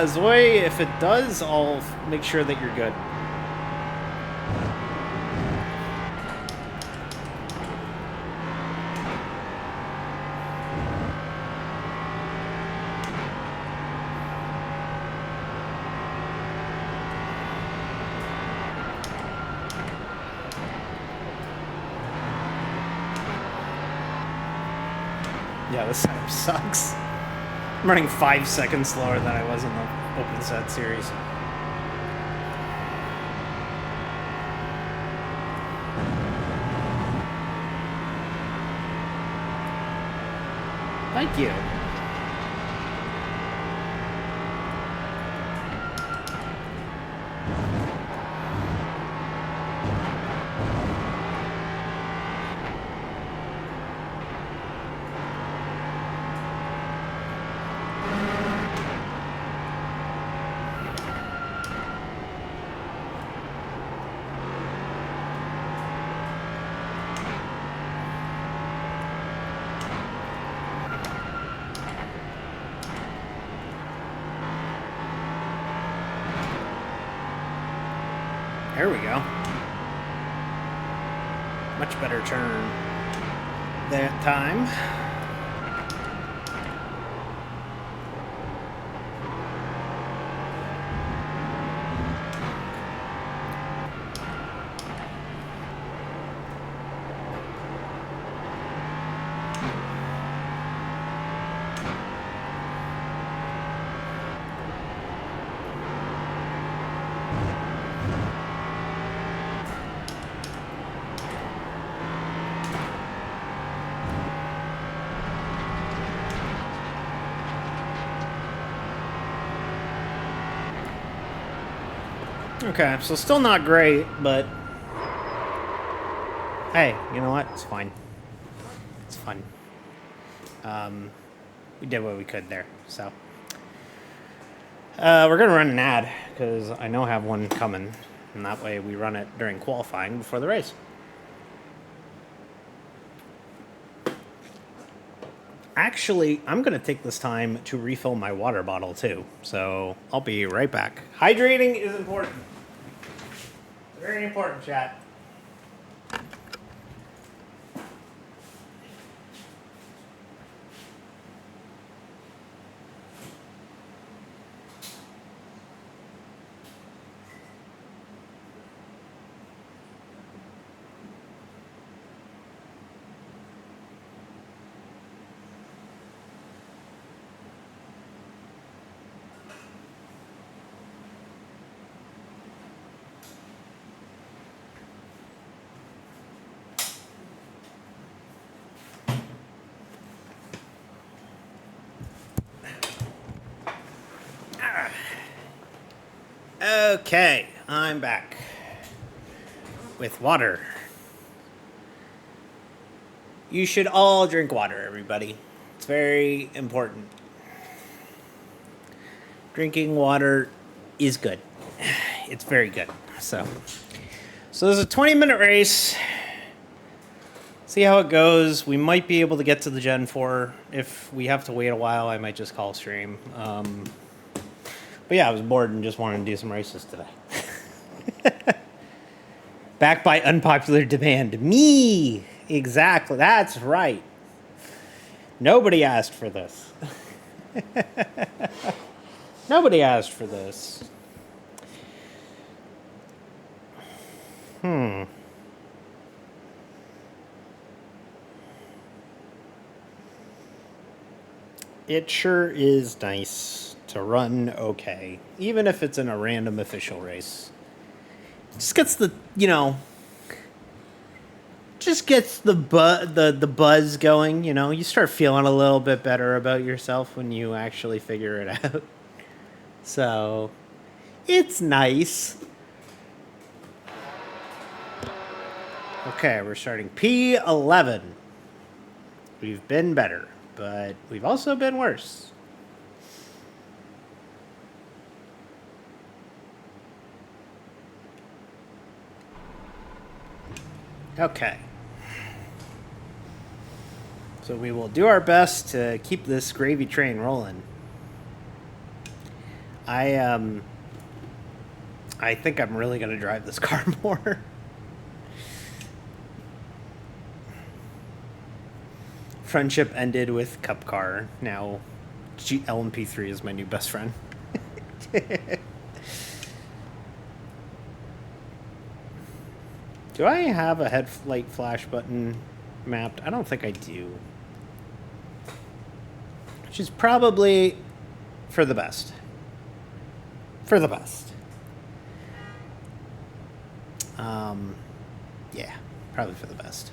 B: Zoe, if it does, I'll make sure that you're good. Yeah, this setup sucks. I'm running 5 seconds slower than I was in the open set series. Thank you. There we go. Much better turn that time. Okay, so still not great, but hey, you know what? It's fine. It's fun. We did what we could there, so. We're gonna run an ad, because I know I have one coming, and that way we run it during qualifying before the race. Actually, I'm gonna take this time to refill my water bottle too, so I'll be right back. Hydrating is important. Very important, chat. Okay, I'm back with water. You should all drink water, everybody. It's very important. Drinking water is good. It's very good. So there's a 20-minute race. See how it goes. We might be able to get to the Gen 4. If we have to wait a while, I might just call stream. But yeah, I was bored and just wanted to do some races today. Back by unpopular demand. Me! Exactly. That's right. Nobody asked for this. Nobody asked for this. It sure is nice to run okay, even if it's in a random official race. Just gets the, just gets the buzz going, You start feeling a little bit better about yourself when you actually figure it out. So, it's nice. Okay, we're starting P11. We've been better, but we've also been worse. Okay. So we will do our best to keep this gravy train rolling. I think I'm really going to drive this car more. Friendship ended with Cup Car. Now LMP3 is my new best friend. Do I have a headlight flash button mapped? I don't think I do. Which is probably for the best. For the best. Yeah, probably for the best.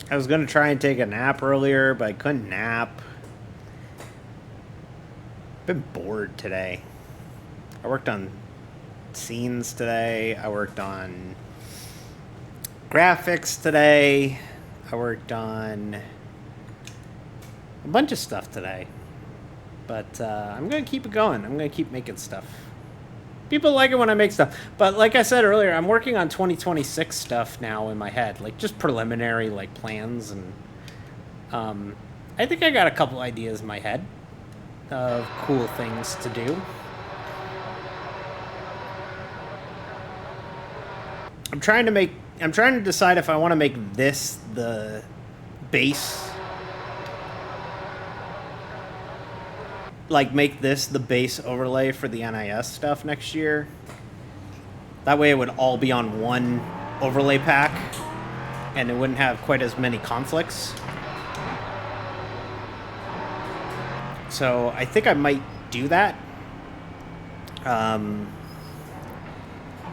B: I was going to try and take a nap earlier, but I couldn't nap. Been bored today. I worked on scenes today. I worked on graphics today. I worked on a bunch of stuff today. But I'm going to keep it going. I'm going to keep making stuff. People like it when I make stuff. But like I said earlier, I'm working on 2026 stuff now in my head. Like, just preliminary, like, plans. And I think I got a couple ideas in my head of cool things to do. I'm trying to decide if I want to make this the base. Like, make this the base overlay for the NIS stuff next year. That way it would all be on one overlay pack, and it wouldn't have quite as many conflicts. So I think I might do that.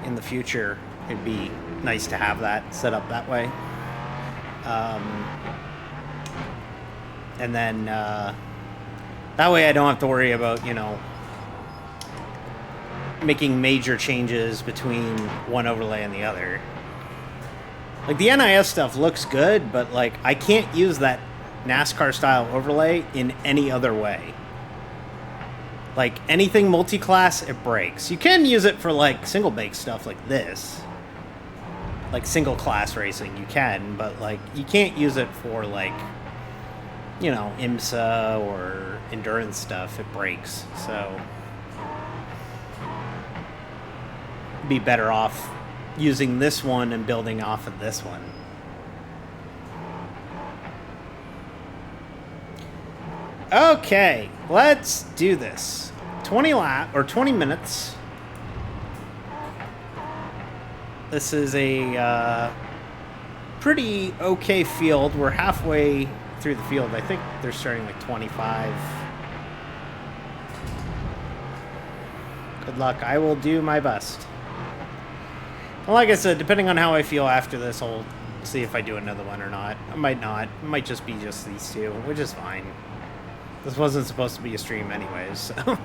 B: In the future, it'd be nice to have that set up that way. And then that way I don't have to worry about, you know, making major changes between one overlay and the other. Like, the NIS stuff looks good, but, like, I can't use that NASCAR style overlay in any other way. Like, anything multi-class, it breaks. You can use it for, like, single bake stuff like this. Like, single class racing, you can, but, like, you can't use it for, like, you know, IMSA or endurance stuff. It breaks. So be better off using this one and building off of this one. Okay, let's do this. 20 minutes. This is a pretty okay field. We're halfway through the field. I think they're starting like 25. Good luck. I will do my best. Well, like I said, depending on how I feel after this, I'll see if I do another one or not. I might not. It might just be just these two, which is fine. This wasn't supposed to be a stream anyways, so...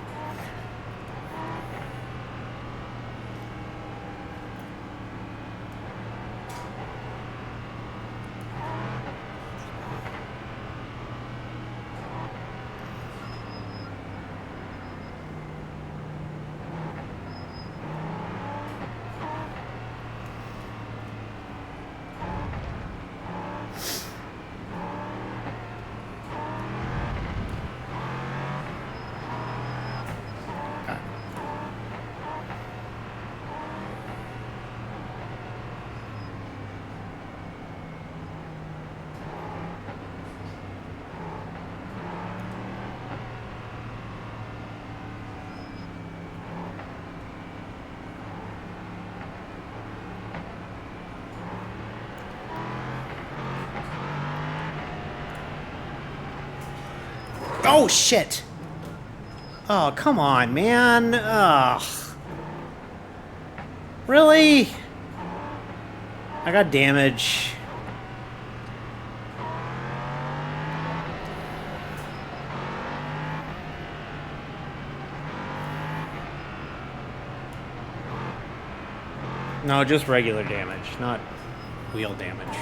B: Oh, shit! Oh, come on, man. Ugh. Really? I got damage. No, just regular damage, not wheel damage.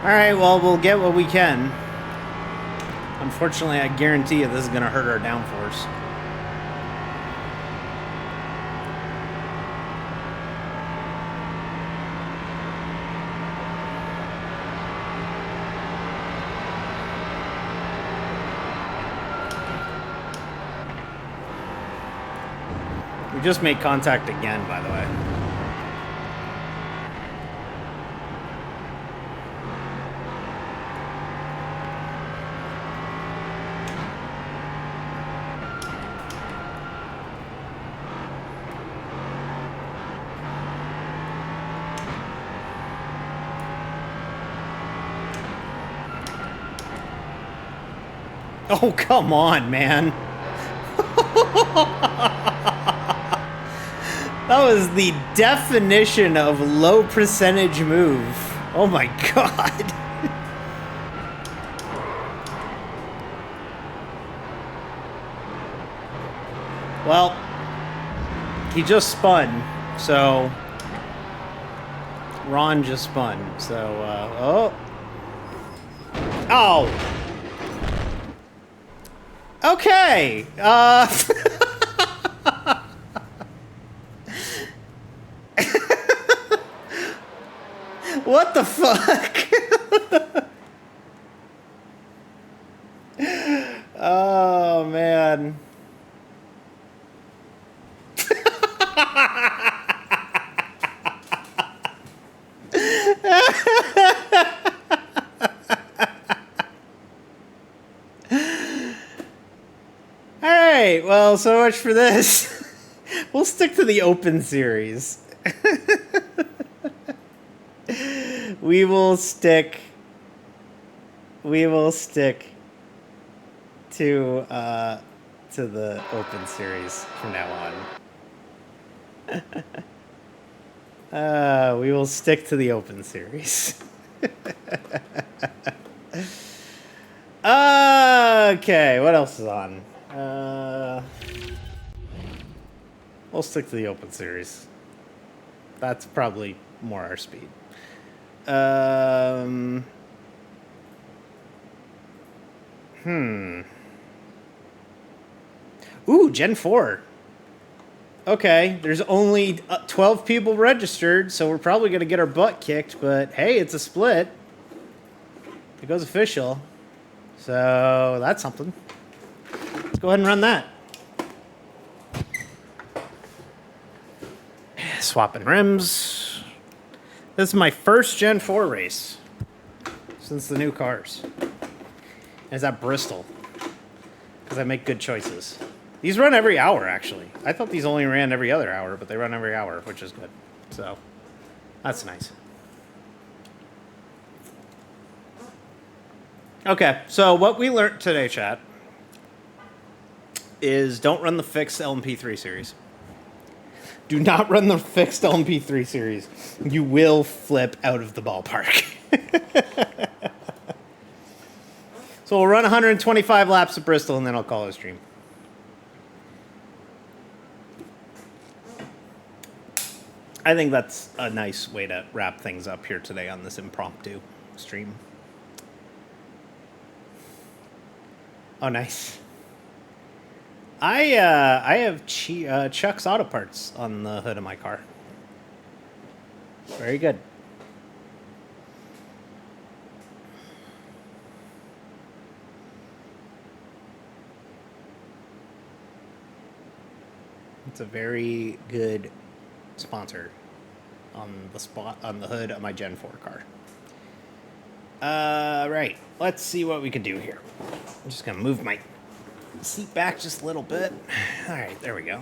B: Alright, well, we'll get what we can. Unfortunately, I guarantee you this is going to hurt our downforce. We just made contact again, by the way. Oh, come on, man. That was the definition of low percentage move. Oh my god. Well, he just spun, so Ron just spun, so oh, okay, what the fuck? Oh man. Alright, well, so much for this. We'll stick to the open series. We will stick to the open series from now on. We will stick to the open series. Okay, what else is on? We'll stick to the open series. That's probably more our speed. Ooh, Gen 4. Okay, there's only 12 people registered, so we're probably going to get our butt kicked, but hey, it's a split. It goes official. So that's something. Let's go ahead and run that. Swapping rims. This is my first Gen 4 race since the new cars. It's at Bristol, because I make good choices. These run every hour, actually. I thought these only ran every other hour, but they run every hour, which is good. So, that's nice. Okay, so what we learned today, chat, is don't run the fixed LMP3 series. Do not run the fixed LMP3 series. You will flip out of the ballpark. So we'll run 125 laps at Bristol, and then I'll call it a stream. I think that's a nice way to wrap things up here today on this impromptu stream. Oh, nice. I have Chuck's Auto Parts on the hood of my car. Very good. It's a very good sponsor on the hood of my Gen 4 car. Right. Let's see what we can do here. I'm just gonna move my seat back just a little bit. All right, there we go.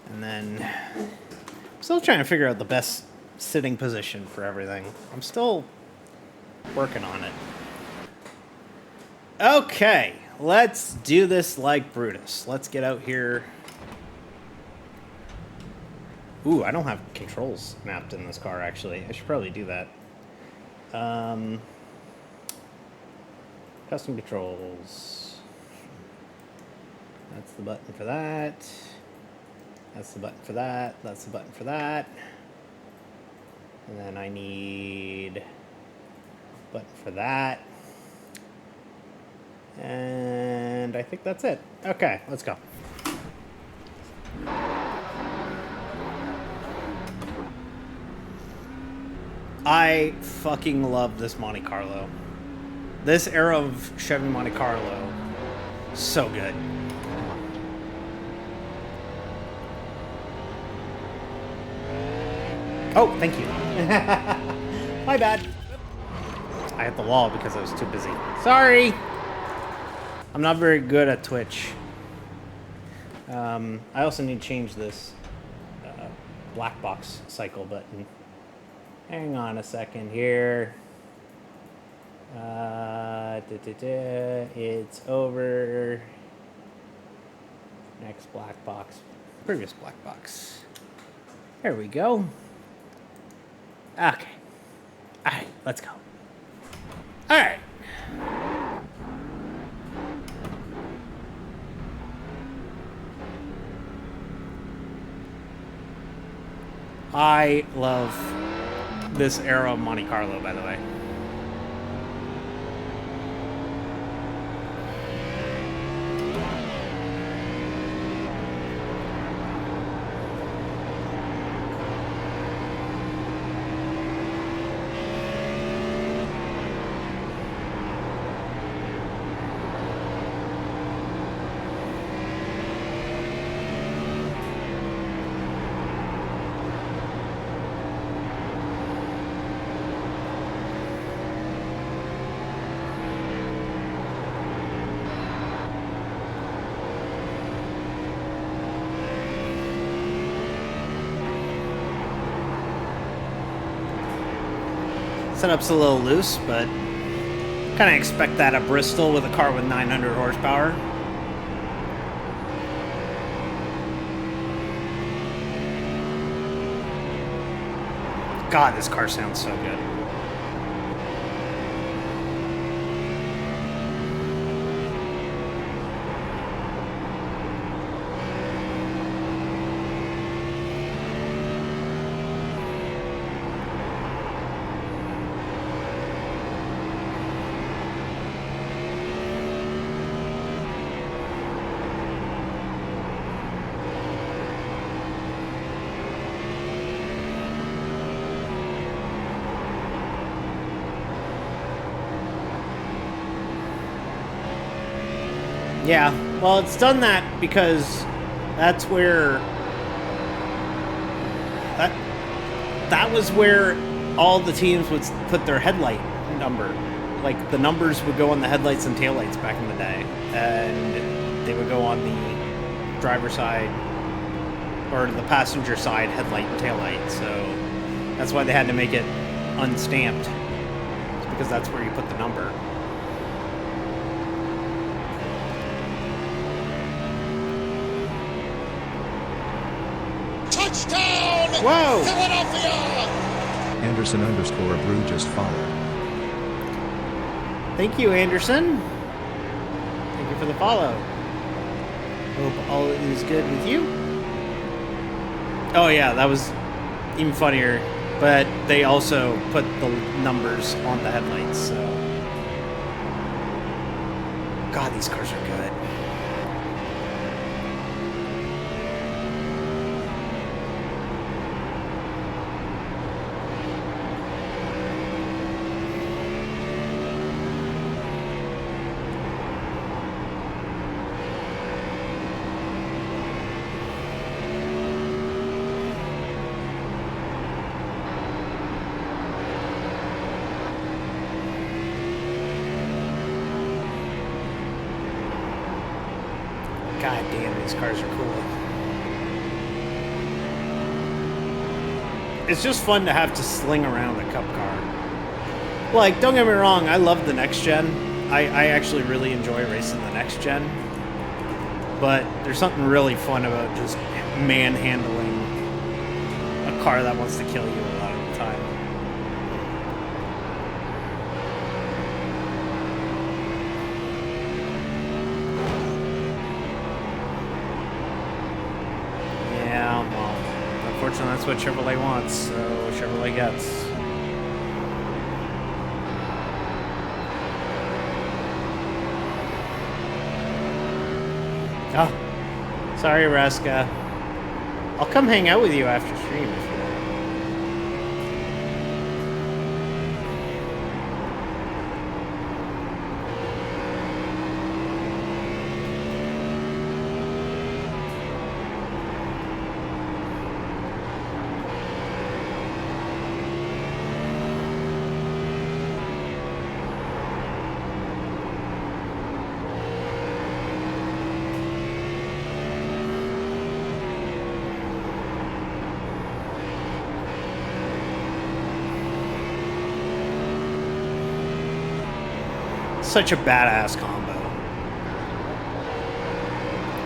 B: And then, I'm still trying to figure out the best sitting position for everything. I'm still working on it. Okay, let's do this like Brutus. Let's get out here. Ooh, I don't have controls mapped in this car, actually. I should probably do that. Custom controls. That's the button for that. That's the button for that. That's the button for that. And then I need a button for that. And I think that's it. Okay, let's go. I fucking love this Monte Carlo. This era of Chevy Monte Carlo, so good. Oh, thank you. My bad. I hit the wall because I was too busy. Sorry. I'm not very good at Twitch. I also need to change this black box cycle button. Hang on a second here. It's over. Next black box Previous black box. There we go. Okay. Alright, let's go. Alright. I love this era of Monte Carlo, by the way. Setup's a little loose, but kind of expect that at Bristol with a car with 900 horsepower. God, this car sounds so good. Yeah, well, it's done that because that's where that was where all the teams would put their headlight number. Like, the numbers would go on the headlights and taillights back in the day, and they would go on the driver side or the passenger side headlight and taillight. So that's why they had to make it unstamped. It's because that's where you put the number.
A: Touchdown!
B: Whoa!
A: Philadelphia!
C: Anderson_Brew just followed.
B: Thank you, Anderson. Thank you for the follow. Hope all is good with you. Oh yeah, that was even funnier. But they also put the numbers on the headlights, so... God, these cars are good. God damn, these cars are cool. It's just fun to have to sling around a cup car. Like, don't get me wrong, I love the next gen. I actually really enjoy racing the next gen. But there's something really fun about just manhandling a car that wants to kill you a lot of the time. Yeah, well, unfortunately that's what Chevrolet wants, so Chevrolet gets. Oh, sorry, Raska. I'll come hang out with you after stream if you want. Such a badass combo.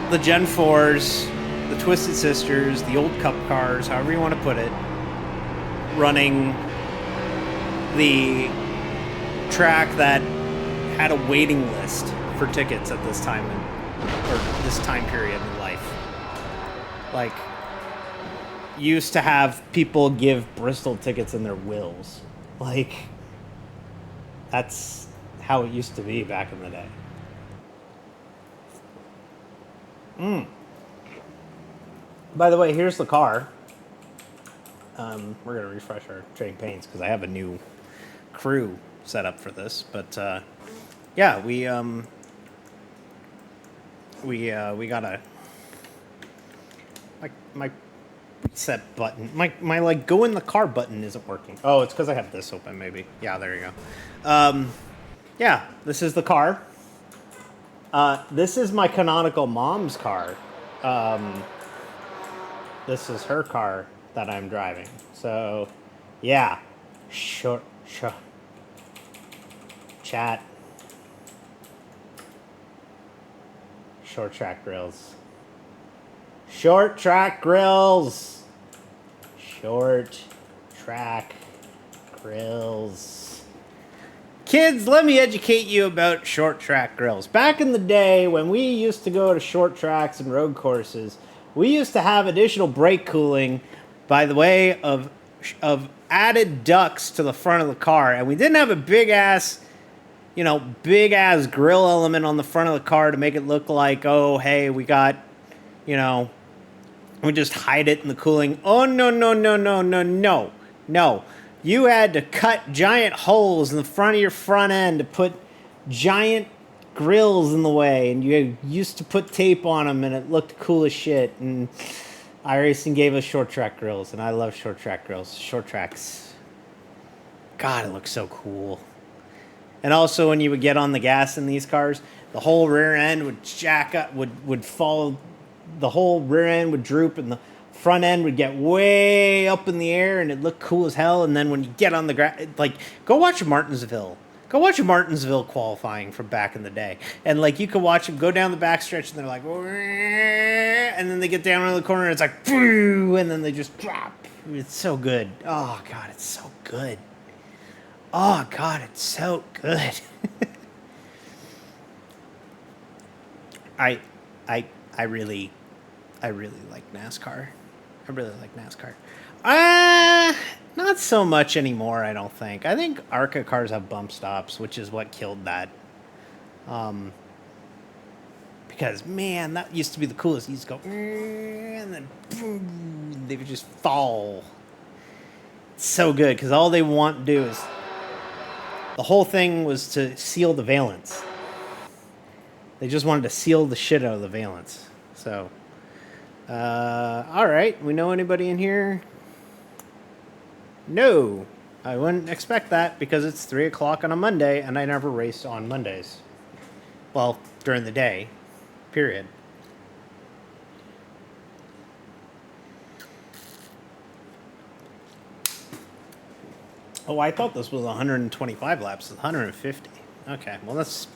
B: The Gen 4s the Twisted Sisters, the old Cup cars, however you want to put it, running the track that had a waiting list for tickets at this time or this time period in life. Like, used to have people give Bristol tickets in their wills. Like, that's how it used to be back in the day. By the way, here's the car. We're going to refresh our trading paints because I have a new crew set up for this. But, yeah, we got a... My reset button. My like, go in the car button isn't working. Oh, it's because I have this open, maybe. Yeah, there you go. Yeah, this is the car. This is my canonical mom's car. This is her car that I'm driving. So, yeah. Short chat. Short track grills. Short track grills. Short track grills. Kids, let me educate you about short track grills. Back in the day, when we used to go to short tracks and road courses, we used to have additional brake cooling by the way of added ducts to the front of the car. And we didn't have a big-ass grill element on the front of the car to make it look like, oh, hey, we got, we just hide it in the cooling. Oh, no. You had to cut giant holes in the front of your front end to put giant grills in the way, and you used to put tape on them, and it looked cool as shit. And iRacing gave us short track grills, and I love short track grills. Short tracks. God, it looks so cool. And also, when you would get on the gas in these cars, the whole rear end would jack up, would fall. The whole rear end would droop, and the front end would get way up in the air, and it looked cool as hell. And then when you get on the ground, like, go watch Martinsville. Go watch a Martinsville qualifying from back in the day. And, like, you could watch them go down the backstretch, and they're like, and then they get down around the corner, and it's like, and then they just drop. It's so good. Oh, God, it's so good. Oh, God, it's so good. I really like NASCAR. I really like NASCAR. Not so much anymore, I don't think. I think ARCA cars have bump stops, which is what killed that. Because, man, that used to be the coolest. You used to go, and then boom, they would just fall. It's so good, because all they want to do is... The whole thing was to seal the valence. They just wanted to seal the shit out of the valence. So, all right. We know anybody in here? No. I wouldn't expect that because it's 3 o'clock on a Monday, and I never race on Mondays. Well, during the day. Period. Oh, I thought this was 125 laps. It's 150. Okay, well, that's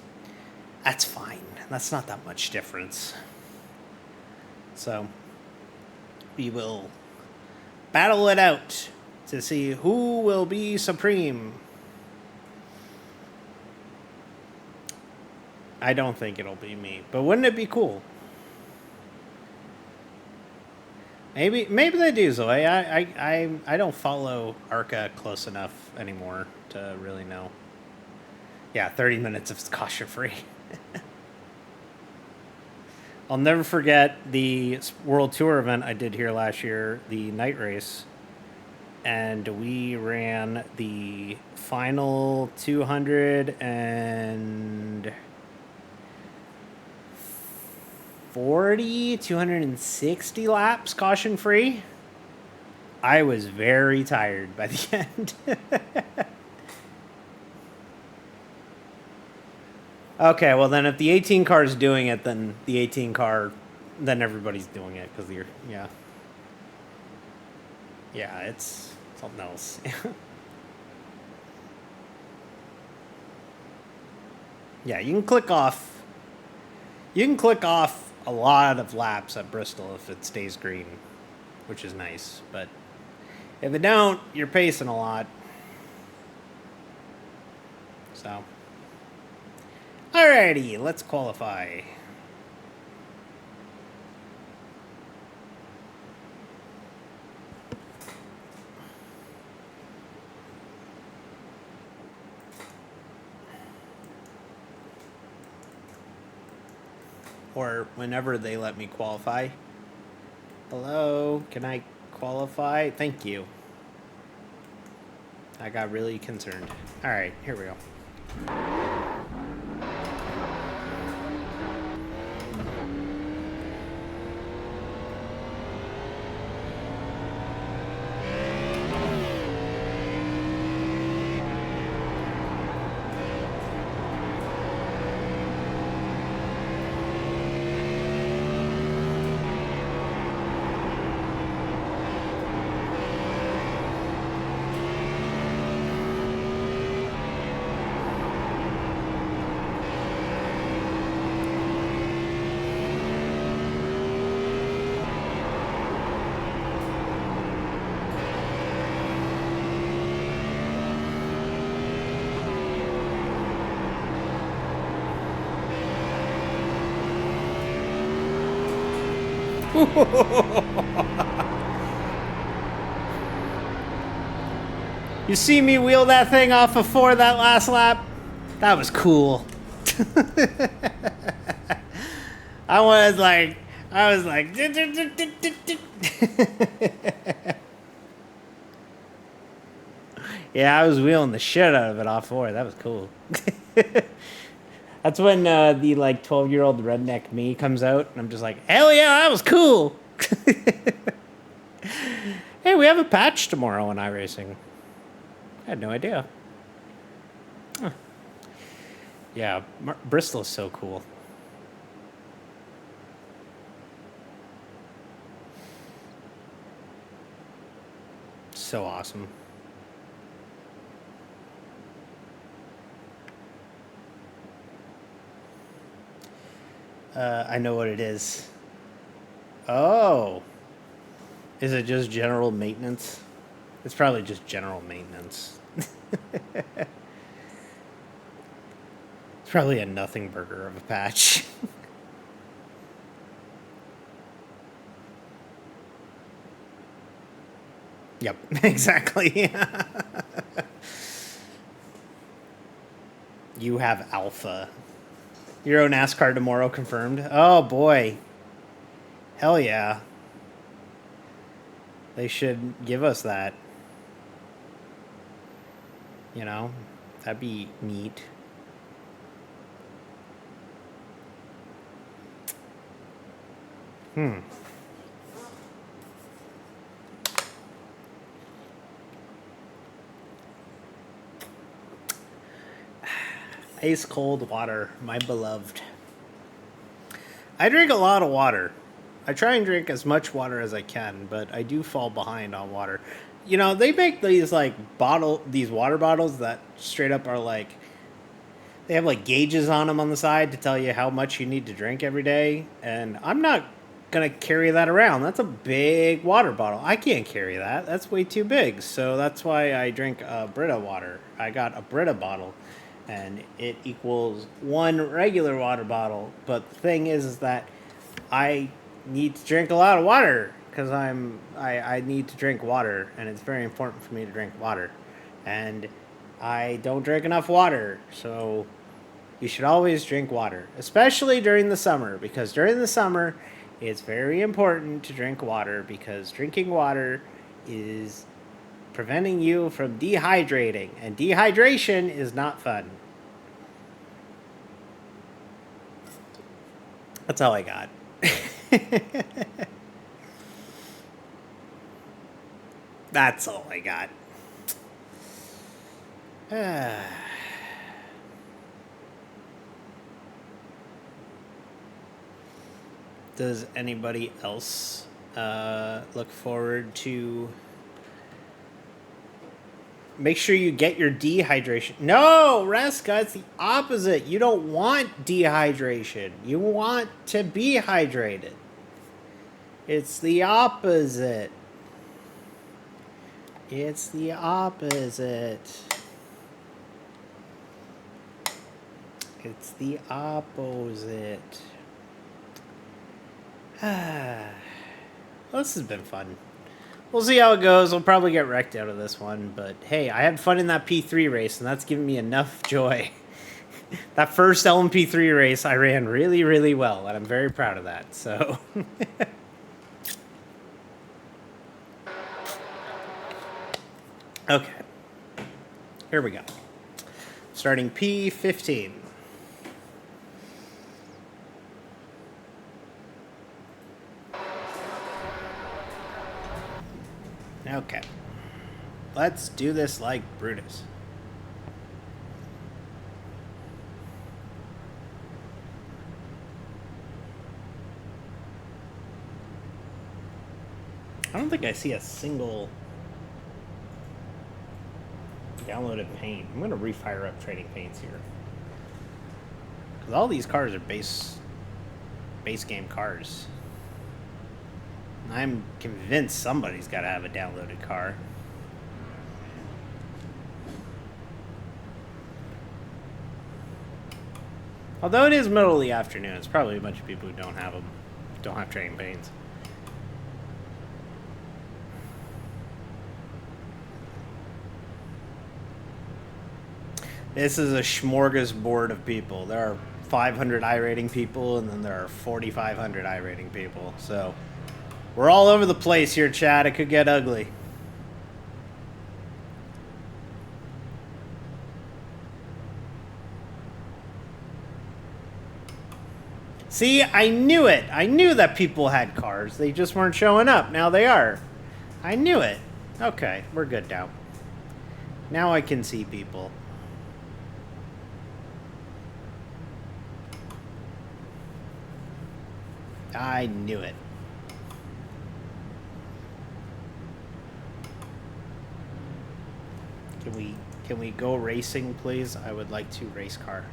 B: fine. That's not that much difference. So, we will battle it out to see who will be supreme. I don't think it'll be me, but wouldn't it be cool? Maybe they do, Zoe. I don't follow ARCA close enough anymore to really know. Yeah, 30 minutes if it's caution-free. I'll never forget the World Tour event I did here last year, the night race. And we ran the final 260 laps caution-free. I was very tired by the end. Okay, well then if the 18 car is doing it, then the 18 car, then everybody's doing it because you're, yeah. Yeah, it's something else. Yeah, you can click off a lot of laps at Bristol if it stays green, which is nice. But if it don't, you're pacing a lot. So, alrighty, let's qualify. Or whenever they let me qualify. Hello, can I qualify? Thank you. I got really concerned. Alright, here we go. You see me wheel that thing off of 4 that last lap? That was cool. I was like, yeah, I was wheeling the shit out of it off 4. That was cool. That's when the like 12-year-old redneck me comes out, and I'm just like, hell yeah, that was cool. Hey, we have a patch tomorrow on iRacing. I had no idea. Huh. Yeah, Bristol's so cool. So awesome. I know what it is. Oh. Is it just general maintenance? It's probably just general maintenance. It's probably a nothing burger of a patch. Yep, exactly. You have alpha. Euro NASCAR tomorrow confirmed. Oh boy. Hell yeah. They should give us that. You know, that'd be neat. Ice cold water, my beloved. I drink a lot of water. I try and drink as much water as I can, but I do fall behind on water. You know, they make these like these water bottles that straight up are like, they have like gauges on them on the side to tell you how much you need to drink every day. And I'm not gonna carry that around. That's a big water bottle. I can't carry that. That's way too big. So that's why I drink Brita water. I got a Brita bottle, and it equals 1 regular water bottle. But the thing is that I need to drink a lot of water because I need to drink water, and it's very important for me to drink water, and I don't drink enough water. So you should always drink water, especially during the summer, because during the summer it's very important to drink water, because drinking water is preventing you from dehydrating, and dehydration is not fun. That's all I got. That's all I got. Does anybody else look forward to Make sure you get your dehydration. No, Reska, it's the opposite. You don't want dehydration. You want to be hydrated. It's the opposite. It's the opposite. It's the opposite. Well, this has been fun. We'll see how it goes. I'll probably get wrecked out of this one, but hey, I had fun in that P3 race, and that's given me enough joy. That first LMP3 race, I ran really, really well, and I'm very proud of that, so... Okay. Here we go. Starting P15. Okay. Let's do this like Brutus. I don't think I see a single downloaded paint. I'm going to refire up trading paints here. Because all these cars are base game cars. I'm convinced somebody's got to have a downloaded car. Although it is middle of the afternoon, it's probably a bunch of people who don't have them, don't have trading paints. This is a smorgasbord of people. There are 500 iRating people, and then there are 4,500 iRating people. So we're all over the place here, chat. It could get ugly. See, I knew it. I knew that people had cars. They just weren't showing up. Now they are. I knew it. Okay, we're good now. Now I can see people. I knew it. Can we go racing, please? I would like to race car.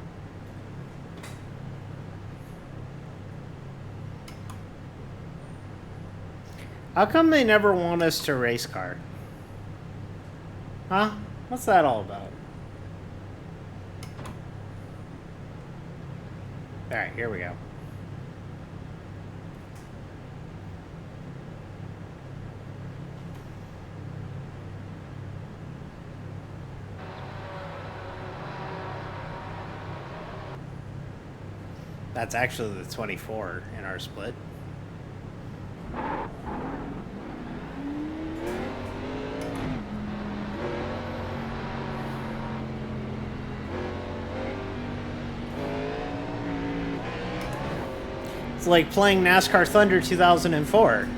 B: How come they never want us to race car? Huh? What's that all about? Alright, here we go. That's actually the 24 in our split. It's like playing NASCAR Thunder 2004.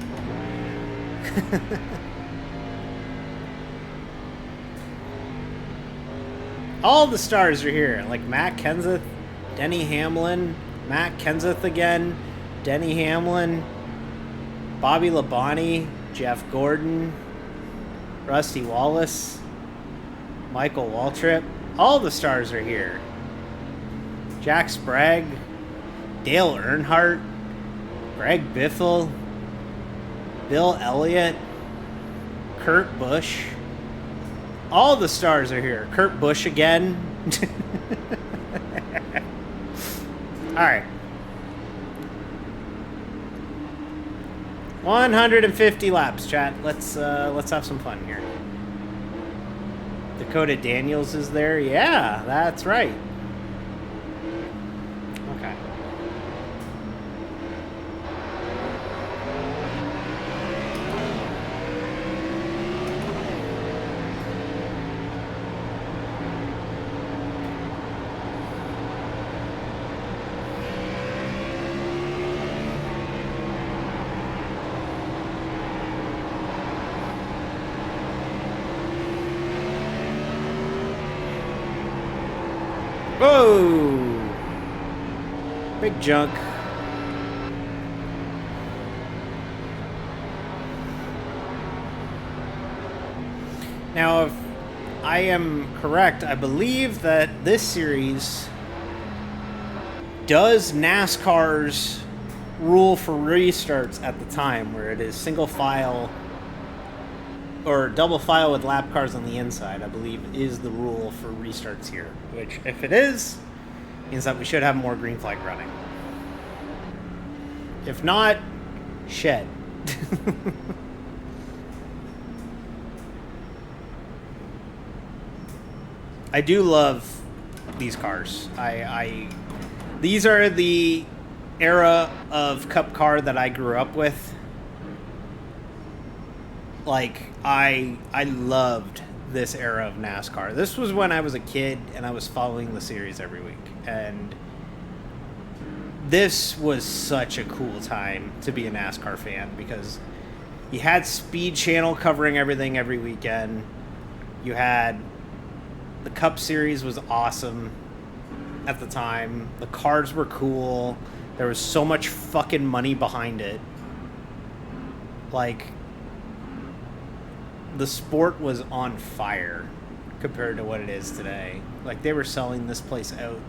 B: All the stars are here, like Matt Kenseth, Denny Hamlin, Matt Kenseth again, Denny Hamlin, Bobby Labonte, Jeff Gordon, Rusty Wallace, Michael Waltrip. All the stars are here. Jack Sprague, Dale Earnhardt, Greg Biffle, Bill Elliott, Kurt Busch. All the stars are here. Kurt Busch again. All right. 150 laps, chat. Let's have some fun here. Dakota Daniels is there. Yeah, that's right. Okay. Whoa! Big junk. Now, if I am correct, I believe that this series does NASCAR's rule for restarts at the time, where it is single file or double file with lap cars on the inside, I believe is the rule for restarts here. Which, if it is, means that we should have more green flag running. If not, shed. I do love these cars. These are the era of Cup car that I grew up with. Like, I loved this era of NASCAR. This was when I was a kid and I was following the series every week. And this was such a cool time to be a NASCAR fan, because you had Speed Channel covering everything every weekend. You had the Cup Series was awesome at the time. The cars were cool. There was so much fucking money behind it. Like, the sport was on fire compared to what it is today. Like, they were selling this place out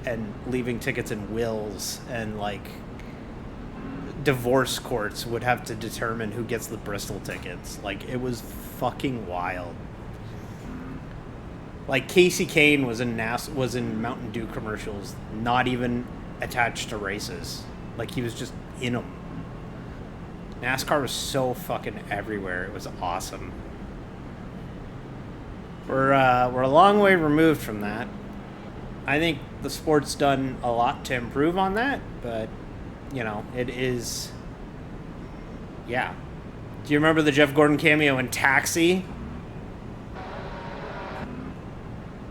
B: and leaving tickets in wills, and like divorce courts would have to determine who gets the Bristol tickets. Like, it was fucking wild. Like, Casey Kane was in Mountain Dew commercials, not even attached to races. Like, he was just in them. NASCAR was so fucking everywhere. It was awesome. We're a long way removed from that. I think the sport's done a lot to improve on that, but, you know, it is... Yeah. Do you remember the Jeff Gordon cameo in Taxi?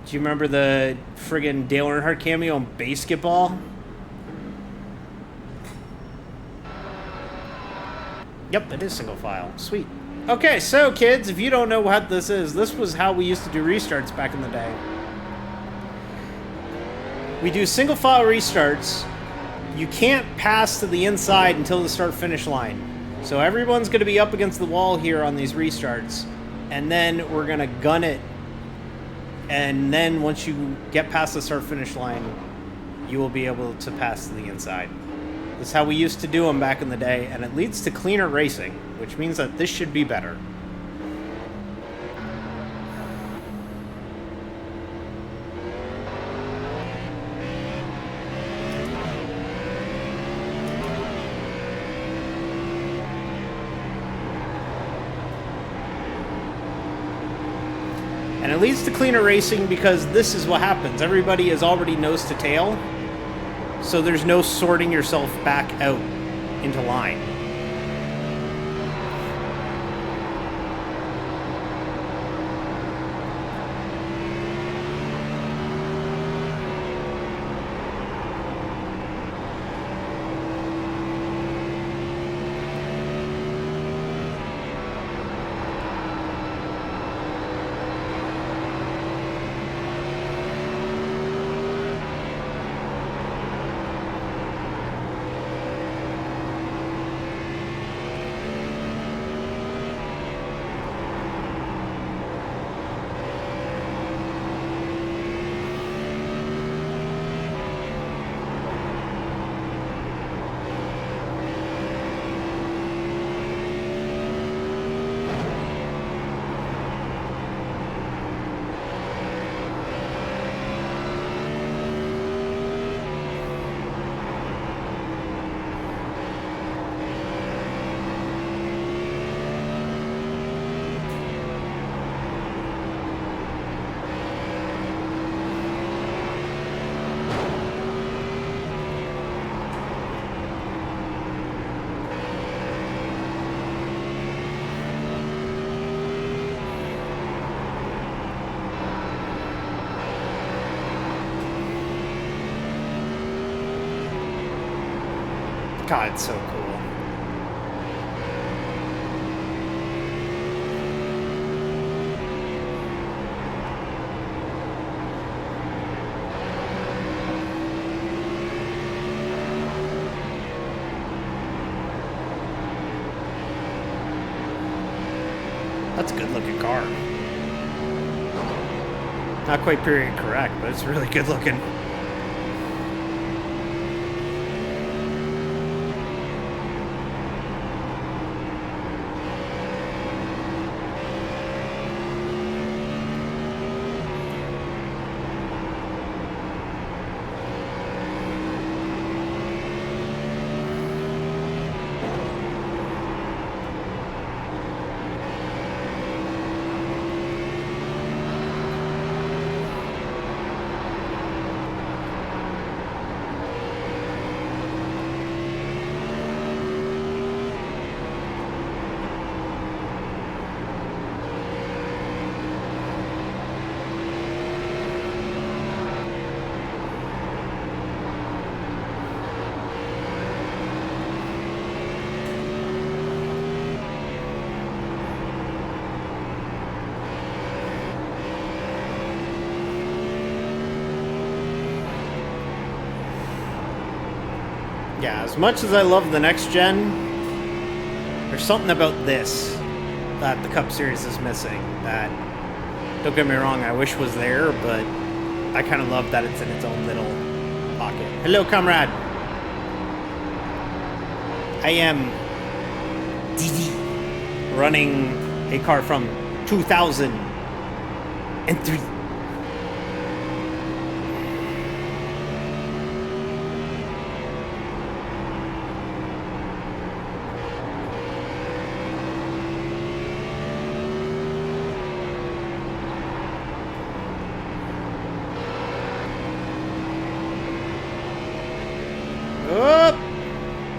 B: Do you remember the friggin' Dale Earnhardt cameo in Basketball? Yep, it is single file. Sweet. Okay, so kids, if you don't know what this is, this was how we used to do restarts back in the day. We do single file restarts. You can't pass to the inside until the start-finish line. So everyone's going to be up against the wall here on these restarts. And then we're going to gun it. And then once you get past the start-finish line, you will be able to pass to the inside. That's how we used to do them back in the day. And it leads to cleaner racing, which means that this should be better. And it leads to cleaner racing because this is what happens. Everybody is already nose to tail, so there's no sorting yourself back out into line. God, it's so cool. That's a good looking car. Not quite period correct, but it's really good looking. Yeah, as much as I love the next gen, there's something about this that the Cup Series is missing that, don't get me wrong, I wish was there, but I kind of love that it's in its own little pocket. Hello, comrade. I am DD, running a car from 2003.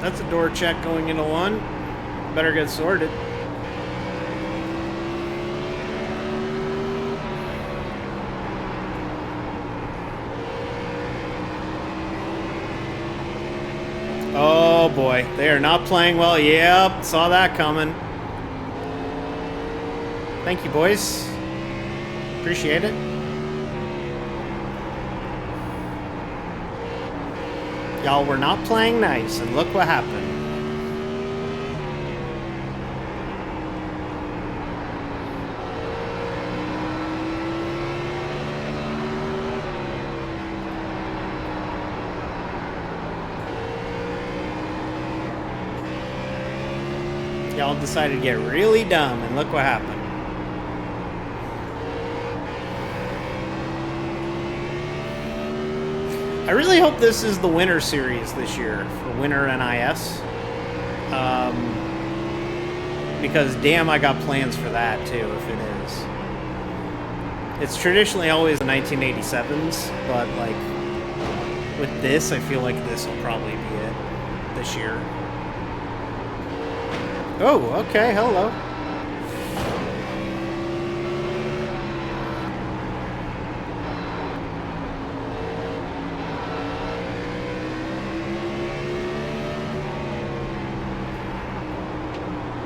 B: That's a door check going into one. Better get sorted. Oh boy, they are not playing well. Yep, saw that coming. Thank you, boys. Appreciate it. Y'all were not playing nice, and look what happened. Y'all decided to get really dumb, and look what happened. I really hope this is the Winter Series this year for Winter NIS. Because damn, I got plans for that too, if it is. It's traditionally always the 1987s, but like with this, I feel like this will probably be it this year. Oh, okay, hello.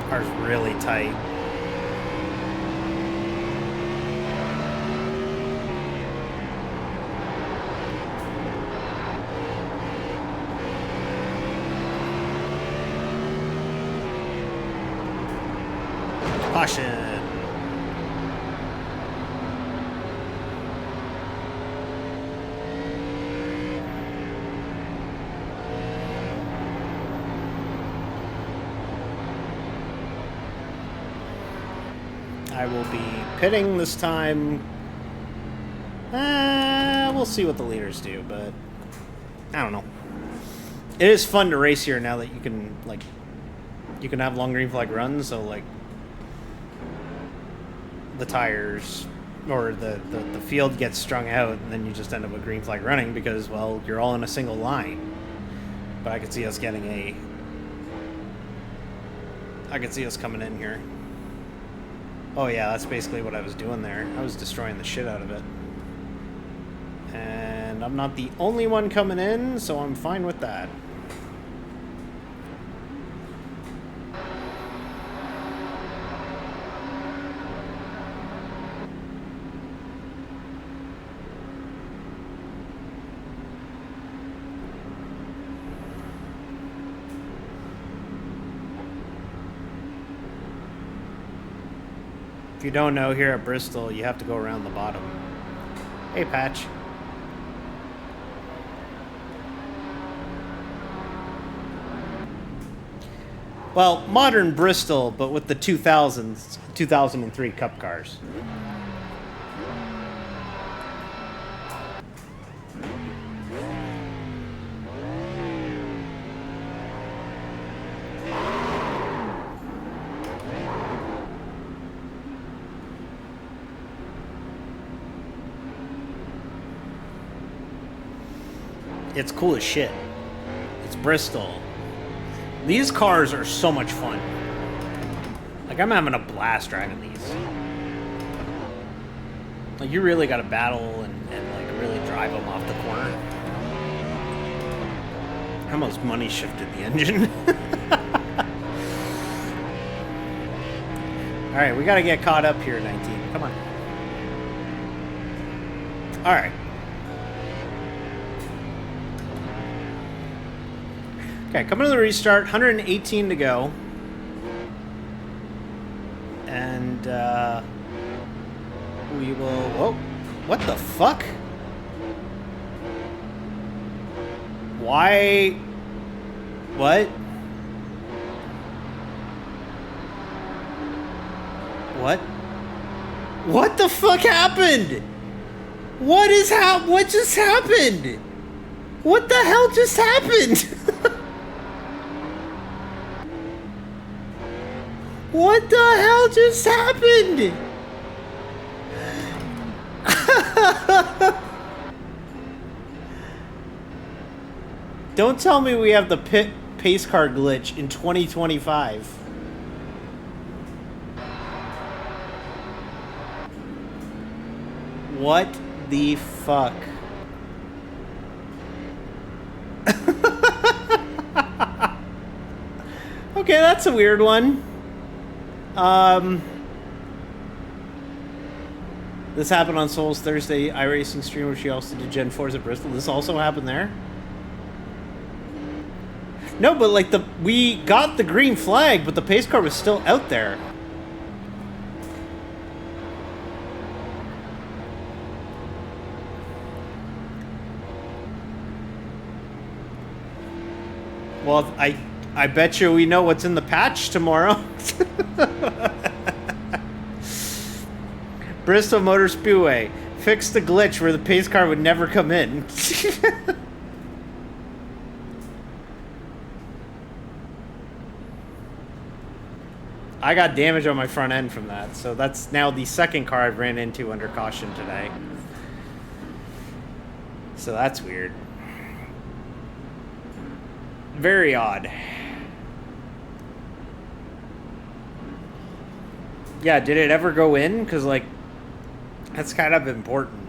B: Car's really tight. Caution. I will be pitting this time. We'll see what the leaders do, but I don't know. It is fun to race here now that you can, like, you can have long green flag runs, so, like, the tires or the field gets strung out, and then you just end up with green flag running because, well, you're all in a single line. But I could see us getting I could see us coming in here. Oh yeah, that's basically what I was doing there. I was destroying the shit out of it. And I'm not the only one coming in, so I'm fine with that. If you don't know, here at Bristol, you have to go around the bottom. Hey, Patch. Well, modern Bristol, but with the 2003 Cup cars. It's cool as shit. It's Bristol. These cars are so much fun. Like, I'm having a blast driving these. Like, you really gotta battle and like, really drive them off the corner. I almost money shifted the engine. Alright, we gotta get caught up here, 19. Come on. Alright. Okay, coming to the restart, 118 to go. And, we will... Whoa, what the fuck? Why? What? What? What the fuck happened? What just happened? What the hell just happened? What the hell just happened? Don't tell me we have the pace car glitch in 2025. What the fuck? Okay, that's a weird one. This happened on Soul's Thursday iRacing stream, where she also did Gen 4s at Bristol. This also happened there? No, but like we got the green flag, but the pace car was still out there. Well, I bet you we know what's in the patch tomorrow. Bristol Motor Speedway. Fix the glitch where the pace car would never come in. I got damage on my front end from that, so that's now the second car I've ran into under caution today. So that's weird. Very odd. Yeah, did it ever go in? Because, like, that's kind of important.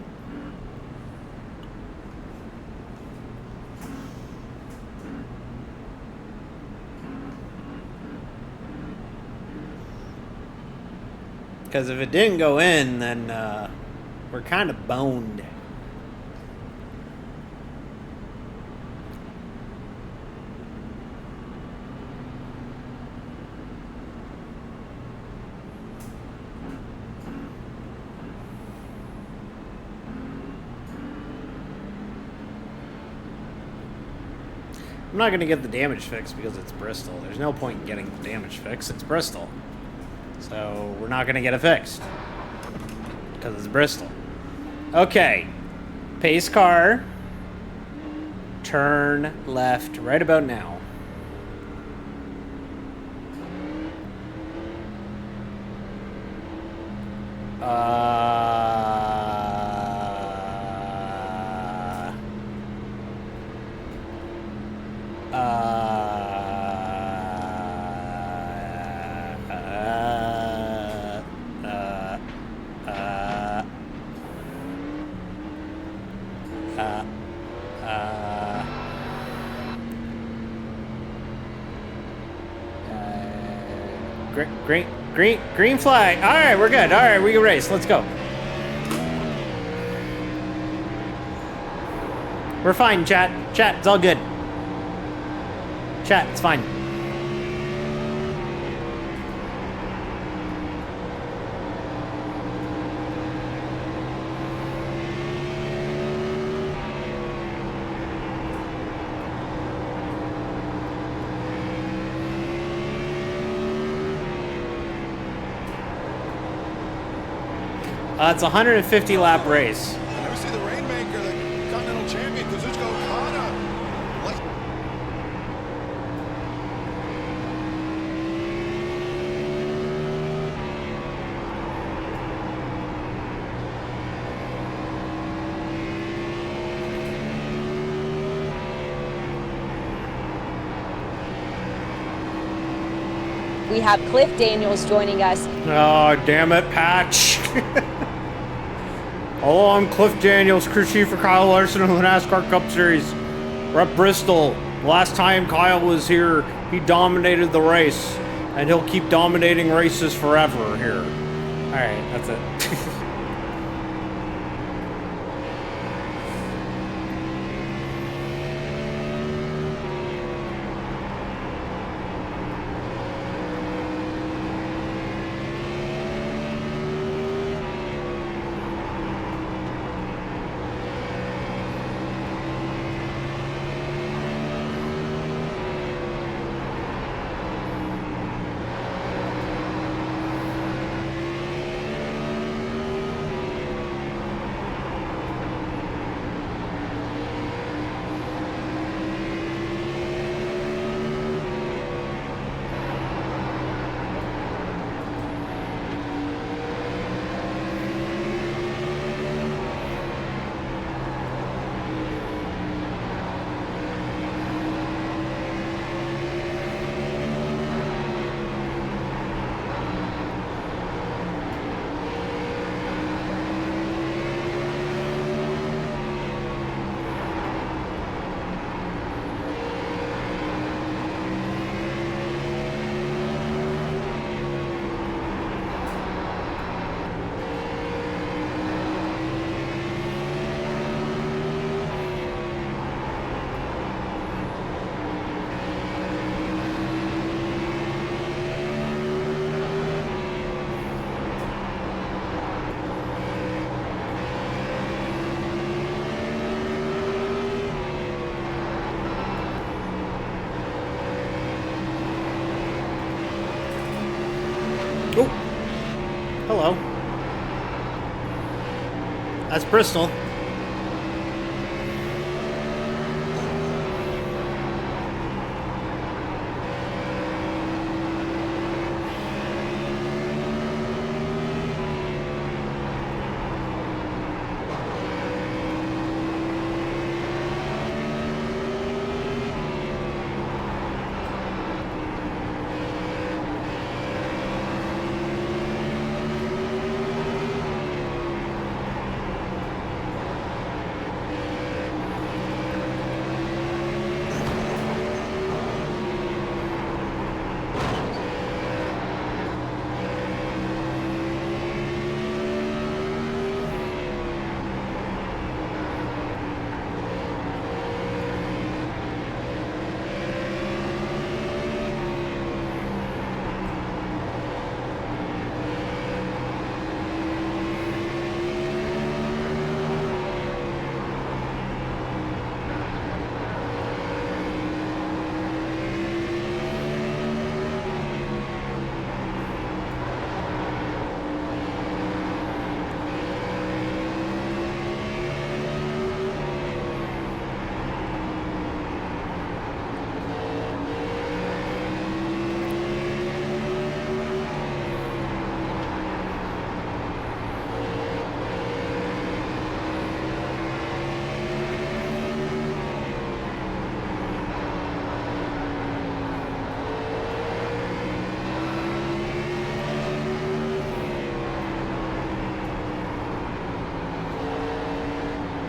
B: Because if it didn't go in, then we're kind of boned. I'm not going to get the damage fixed because it's Bristol. There's no point in getting the damage fixed. It's Bristol. So we're not going to get it fixed because it's Bristol. Okay. Pace car. Turn left right about now. Green flag. All right, we're good. All right, we can race. Let's go. We're fine, chat. Chat, it's all good. Chat, it's fine. It's a 150 lap race.
C: I never see the Rainmaker, the Continental Champion, Kazuchika Okada.
D: We have Cliff Daniels joining us.
B: Oh, damn it, Patch. Hello, I'm Cliff Daniels, crew chief for Kyle Larson of the NASCAR Cup Series. We're at Bristol. Last time Kyle was here, he dominated the race. And he'll keep dominating races forever here. Alright, that's it. Hello. That's Bristol.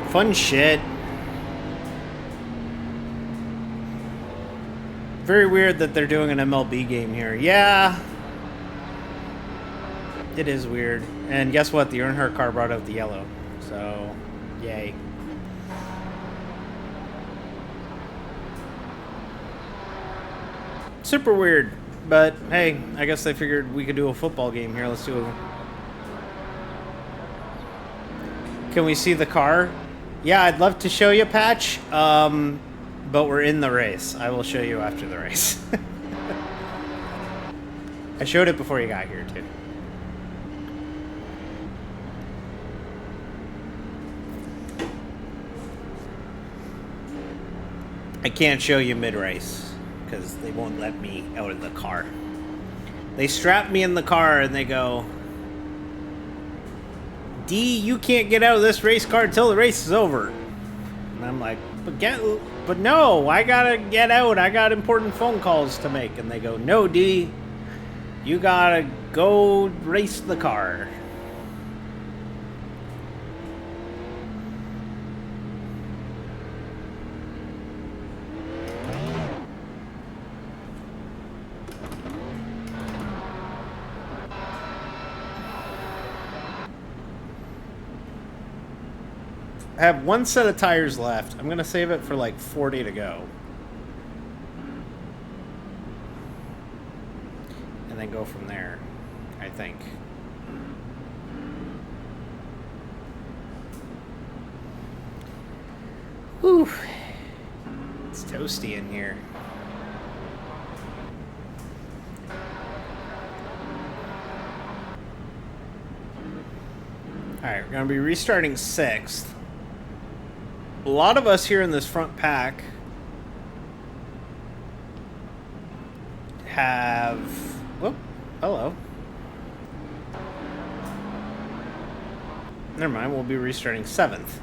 B: Fun shit. Very weird that they're doing an MLB game here. Yeah. It is weird. And guess what? The Earnhardt car brought out the yellow. So, yay. Super weird. But, hey, I guess they figured we could do a football game here. Let's do a... Can we see the car? Yeah, I'd love to show you, Patch. But we're in the race. I will show you after the race. I showed it before you got here, too. I can't show you mid-race because they won't let me out of the car. They strap me in the car and they go, D, you can't get out of this race car until the race is over. And I'm like, but no, I gotta get out. I got important phone calls to make. And they go, no, D, you gotta go race the car. I have one set of tires left. I'm gonna save it for like 40 to go. And then go from there, I think. Whew. It's toasty in here. Alright, we're gonna be restarting 6th. A lot of us here in this front pack have... Whoop, hello. Never mind, we'll be restarting 7th.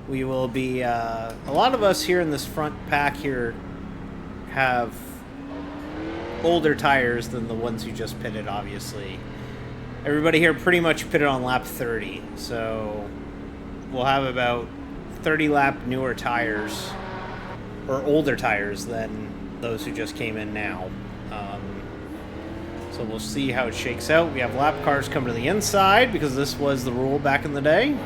B: We will be... a lot of us here in this front pack here have older tires than the ones you just pitted, obviously. Everybody here pretty much pitted on lap 30, so... We'll have about 30 lap newer tires, or older tires than those who just came in now. So we'll see how it shakes out. We have lap cars coming to the inside because this was the rule back in the day.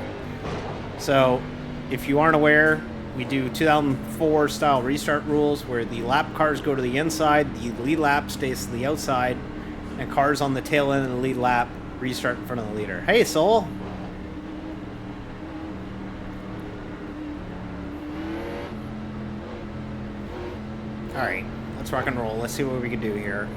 B: So if you aren't aware, we do 2004 style restart rules where the lap cars go to the inside, the lead lap stays to the outside, and cars on the tail end of the lead lap restart in front of the leader. Hey, Soul! Alright, let's rock and roll. Let's see what we can do here.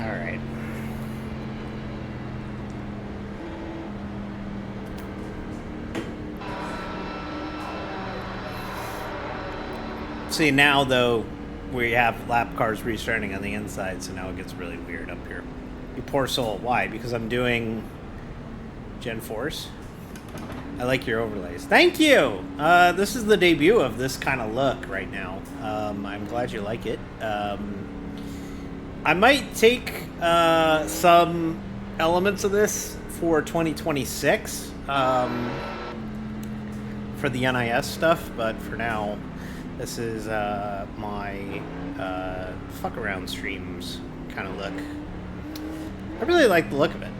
B: Alright. See, now, though, we have lap cars restarting on the inside, so now it gets really weird up here. You poor soul. Why? Because I'm doing Gen Force. I like your overlays. Thank you! This is the debut of this kind of look right now. I'm glad you like it. I might take some elements of this for 2026 for the NIS stuff, but for now, this is my fuck around streams kind of look. I really like the look of it.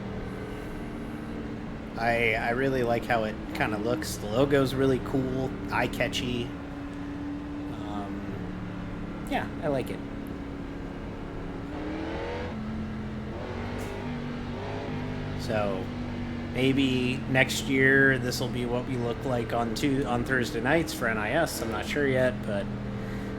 B: I really like how it kind of looks. The logo's really cool, eye-catchy. Yeah, I like it. So maybe next year this will be what we look like on Thursday nights for NIS. I'm not sure yet, but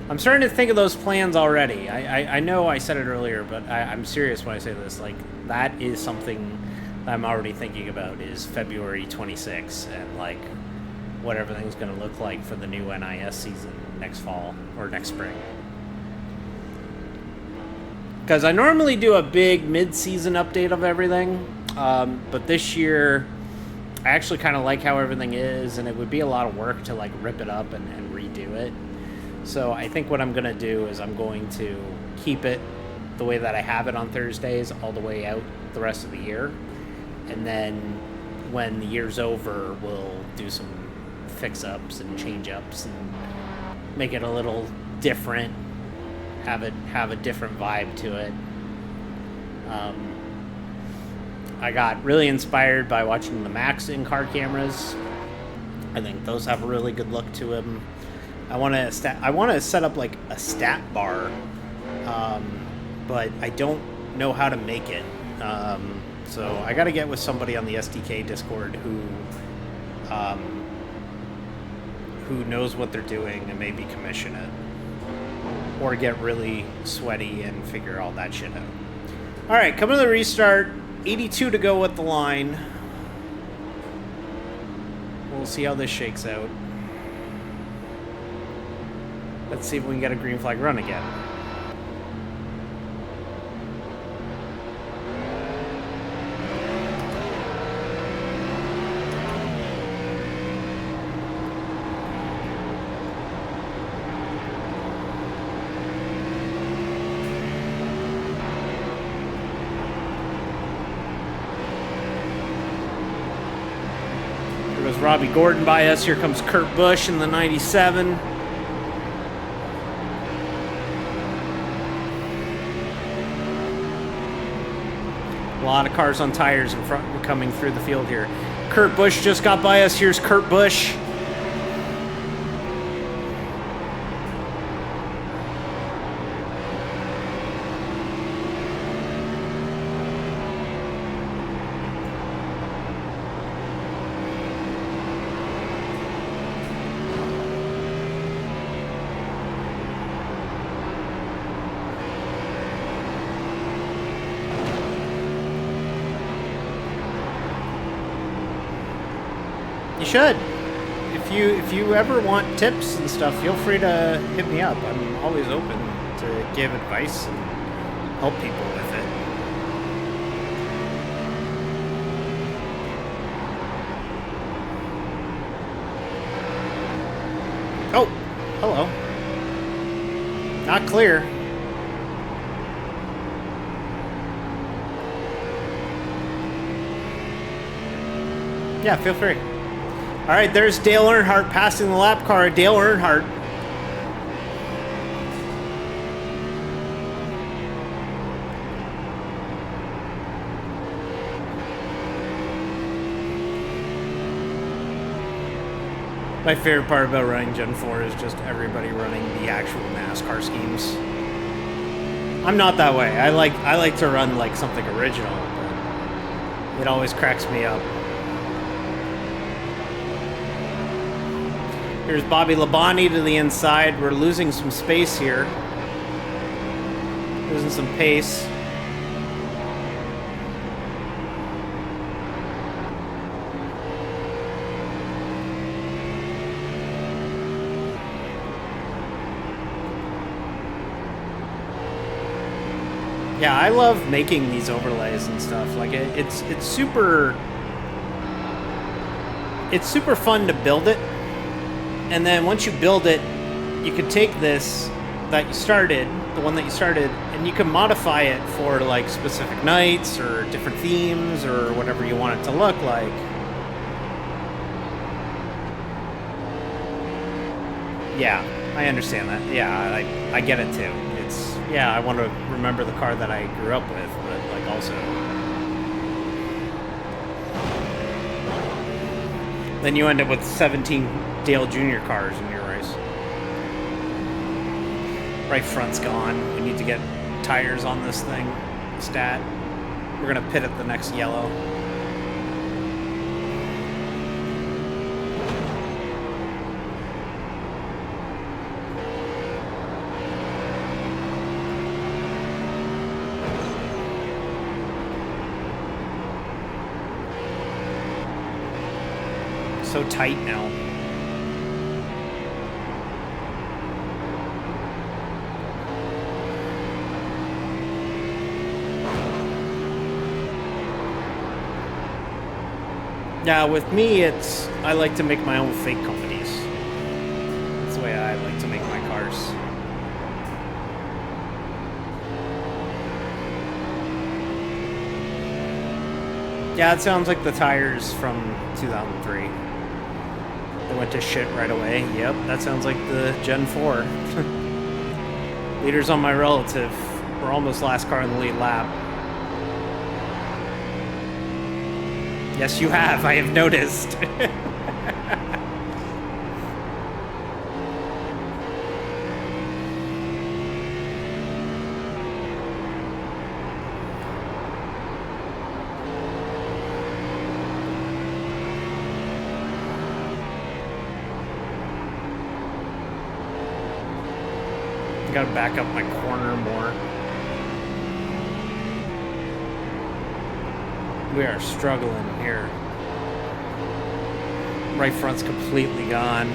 B: I'm starting to think of those plans already. I know I said it earlier, but I'm serious when I say this. Like, that is something I'm already thinking about, is February 26th, and like what everything's going to look like for the new NIS season next fall or next spring. Because I normally do a big mid-season update of everything, but this year I actually kind of like how everything is, and it would be a lot of work to like rip it up and redo it. So I think what I'm going to do is I'm going to keep it the way that I have it on Thursdays all the way out the rest of the year. And then when the year's over, we'll do some fix-ups and change-ups and make it a little different, have a different vibe to it. I got really inspired by watching the Max in-car cameras. I think those have a really good look to them. I want to set up like a stat bar, but I don't know how to make it. So I got to get with somebody on the SDK Discord who knows what they're doing and maybe commission it, or get really sweaty and figure all that shit out. All right, coming to the restart. 82 to go with the line. We'll see how this shakes out. Let's see if we can get a green flag run again. There goes Robbie Gordon by us. Here comes Kurt Busch in the 97. A lot of cars on tires in front coming through the field here. Kurt Busch just got by us. Here's Kurt Busch. You should. If you ever want tips and stuff, feel free to hit me up. I'm always open to give advice and help people with it. Oh, hello. Not clear. Yeah, feel free. All right, there's Dale Earnhardt passing the lap car. Dale Earnhardt. My favorite part about running Gen 4 is just everybody running the actual NASCAR schemes. I'm not that way. I like to run like something original, but it always cracks me up. Here's Bobby Labonte to the inside. We're losing some space here. Losing some pace. Yeah, I love making these overlays and stuff. Like it's super fun to build it. And then once you build it, you can take this that you started, the one that you started, and you can modify it for like specific nights or different themes or whatever you want it to look like. Yeah, I understand that. Yeah, I get it too. It's, yeah, I want to remember the car that I grew up with, but like also... Then you end up with 17 Dale Jr. cars in your race. Right front's gone. We need to get tires on this thing. Stat. We're going to pit at the next yellow. So tight now. Yeah, with me, I like to make my own fake companies. That's the way I like to make my cars. Yeah, it sounds like the tires from 2003. They went to shit right away. Yep, that sounds like the Gen 4. Leaders on my relative. We're almost last car in the lead lap. Yes, you have. I have noticed. Gotta back up my corner more. We are struggling here. Right front's completely gone.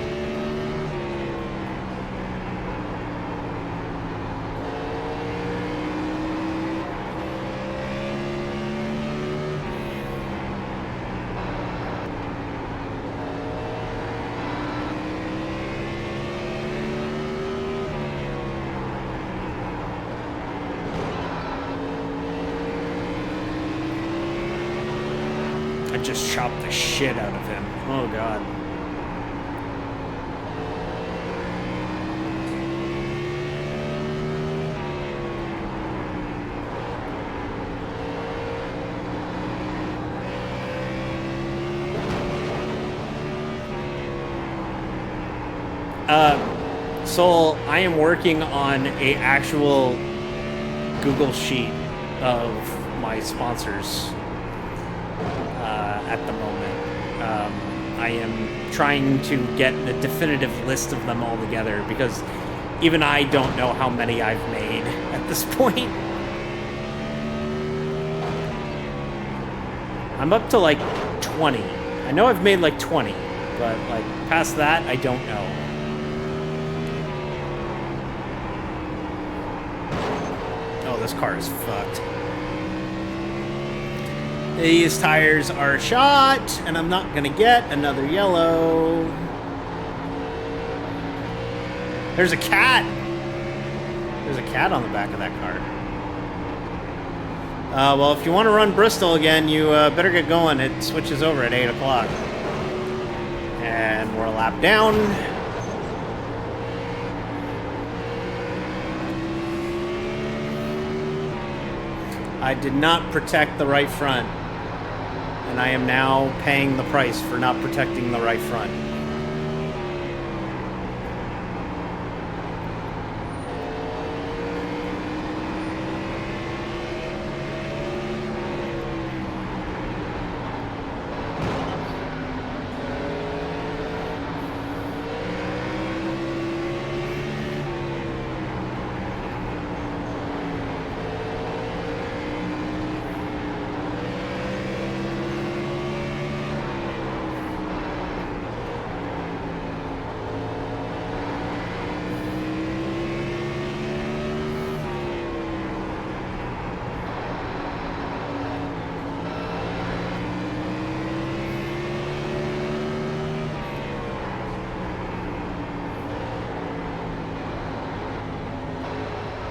B: I just chopped the shit out of him. Oh god. Soul, I am working on a actual Google sheet of my sponsors at the moment. I am trying to get the definitive list of them all together because even I don't know how many I've made at this point. I'm up to like 20. I know I've made like 20, but like past that, I don't know. Oh, this car is fucked. These tires are shot, and I'm not gonna get another yellow. There's a cat. There's a cat on the back of that car. Well, if you want to run Bristol again, you better get going. It switches over at 8 o'clock. And we're a lap down. I did not protect the right front. And I am now paying the price for not protecting the right front.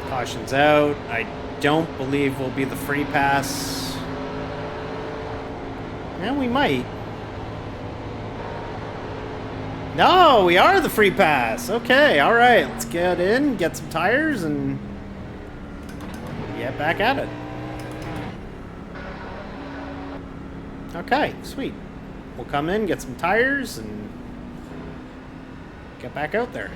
B: Caution's out. I don't believe we'll be the free pass. Yeah, we might. No, we are the free pass. Okay, all right. Let's get in, get some tires, and get back at it. Okay, sweet. We'll come in, get some tires, and get back out there.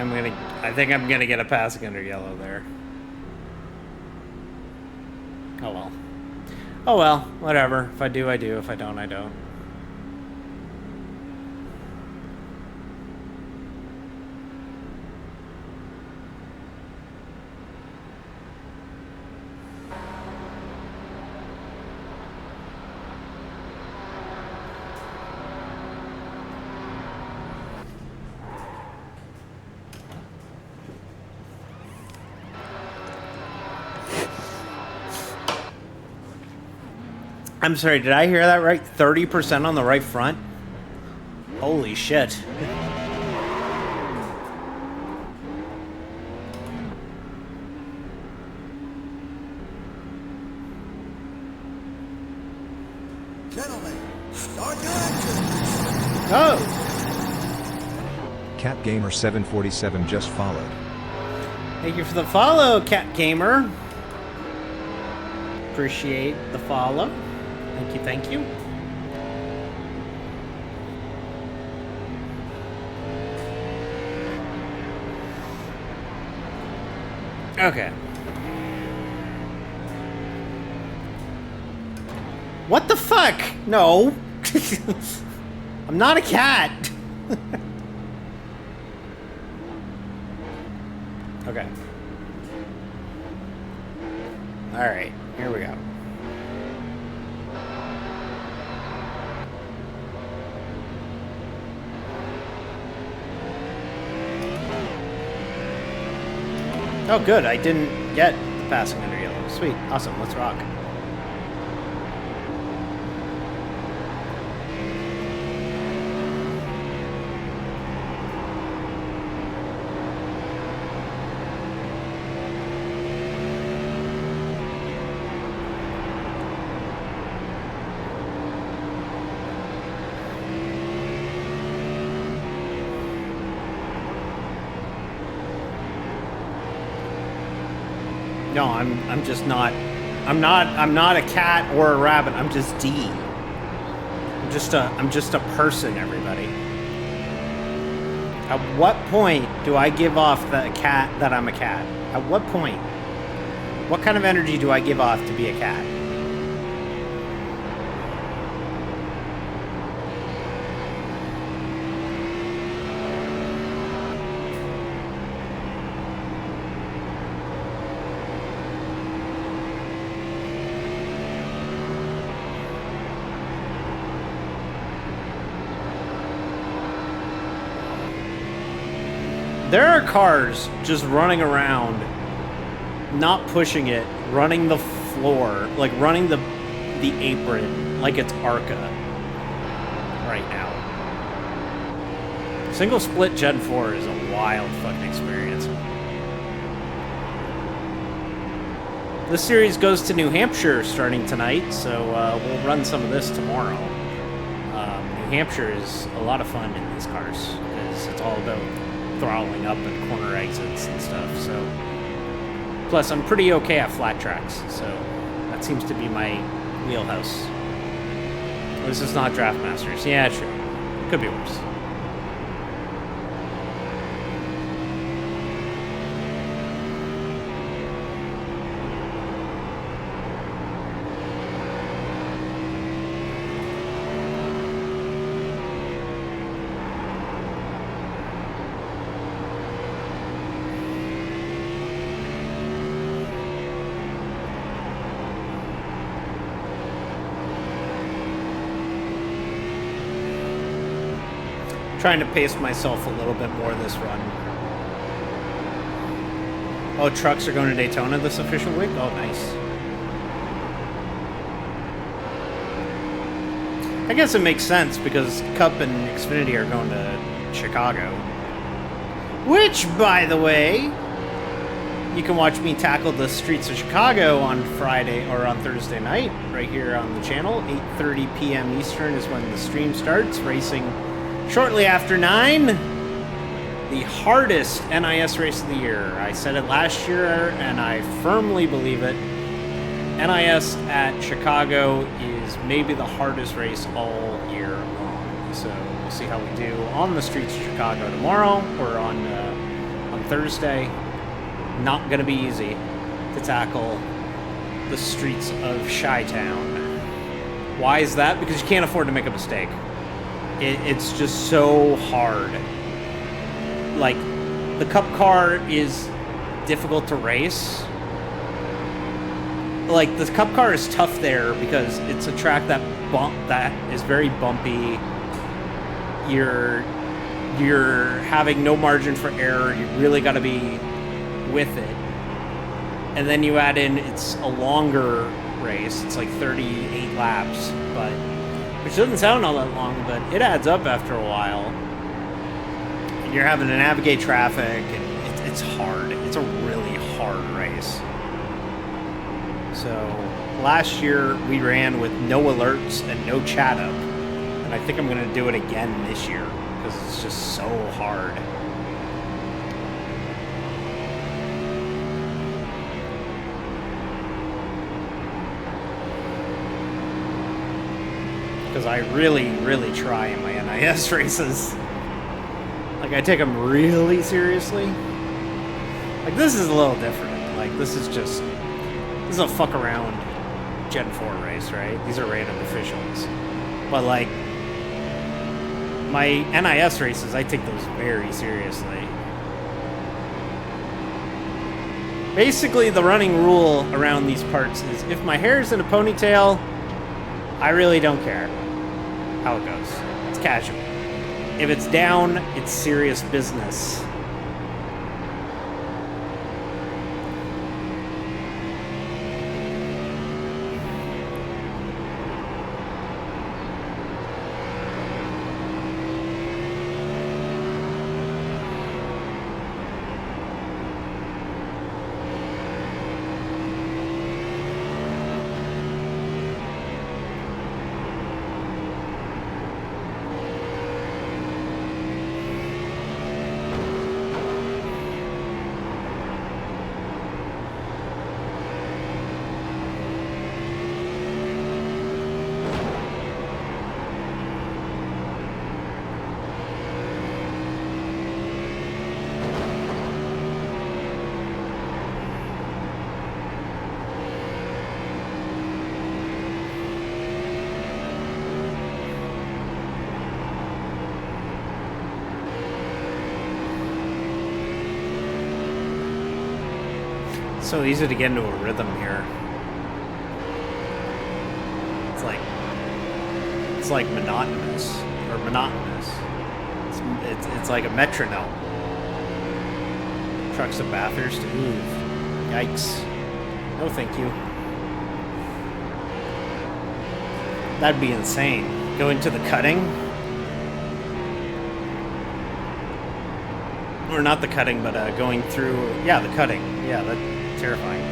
B: I think I'm gonna get a passing under yellow there. Oh well. Oh well, whatever. If I do, I do. If I don't, I don't. I'm sorry, did I hear that right? 30% on the right front? Holy shit.
C: Gentlemen, start your engines.
B: Oh!
E: Cat Gamer 747 just followed.
B: Thank you for the follow, Cat Gamer. Appreciate the follow. Thank you, thank you. Okay. What the fuck? No. I'm not a cat. Okay. Alright, here we go. Oh, good. I didn't get the passing under yellow. Sweet. Awesome. Let's rock. No, I'm just not. I'm not a cat or a rabbit. I'm just D. I'm just a person, everybody. At what point do I give off the cat that I'm a cat? At what point? What kind of energy do I give off to be a cat? There are cars just running around, not pushing it, running the floor, like running the apron like it's ARCA right now. Single split Gen 4 is a wild fucking experience. This series goes to New Hampshire starting tonight, so we'll run some of this tomorrow. New Hampshire is a lot of fun in these cars because it's all about throttling up and corner exits and stuff. So, plus I'm pretty okay at flat tracks, so that seems to be my wheelhouse. This is not Draft Masters. Yeah, true. Could be worse. Trying to pace myself a little bit more this run. Oh, trucks are going to Daytona this official week? Oh, nice. I guess it makes sense because Cup and Xfinity are going to Chicago. Which, by the way, you can watch me tackle the streets of Chicago on Friday or on Thursday night right here on the channel. 8:30 p.m. Eastern is when the stream starts. Racing shortly after 9, the hardest NIS race of the year. I said it last year, and I firmly believe it. NIS at Chicago is maybe the hardest race all year long. So we'll see how we do on the streets of Chicago tomorrow, or on Thursday. Not going to be easy to tackle the streets of Chi-Town. Why is that? Because you can't afford to make a mistake. It's just so hard. Like, the Cup car is difficult to race. Like, the Cup car is tough there because it's a track that is very bumpy. You're having no margin for error. You really got to be with it. And then you add in, it's a longer race. It's like 38 laps, which doesn't sound all that long, but it adds up after a while. And you're having to navigate traffic, and it's hard. It's a really hard race. So last year we ran with no alerts and no chat up, and I think I'm going to do it again this year because it's just so hard. Because I really, really try in my NIS races. Like, I take them really seriously. Like, this is a little different. Like, this is a fuck around Gen 4 race, right? These are random officials. But, like, my NIS races, I take those very seriously. Basically, the running rule around these parts is if my hair's in a ponytail, I really don't care how it goes. It's casual. If it's down, it's serious business. So easy to get into a rhythm here. It's like monotonous or monotonous. It's like a metronome. Trucks of Bathurst. Ooh, yikes! No, thank you. That'd be insane. Go into the cutting, or not the cutting, but going through. Yeah, the cutting. Yeah, that. Terrifying.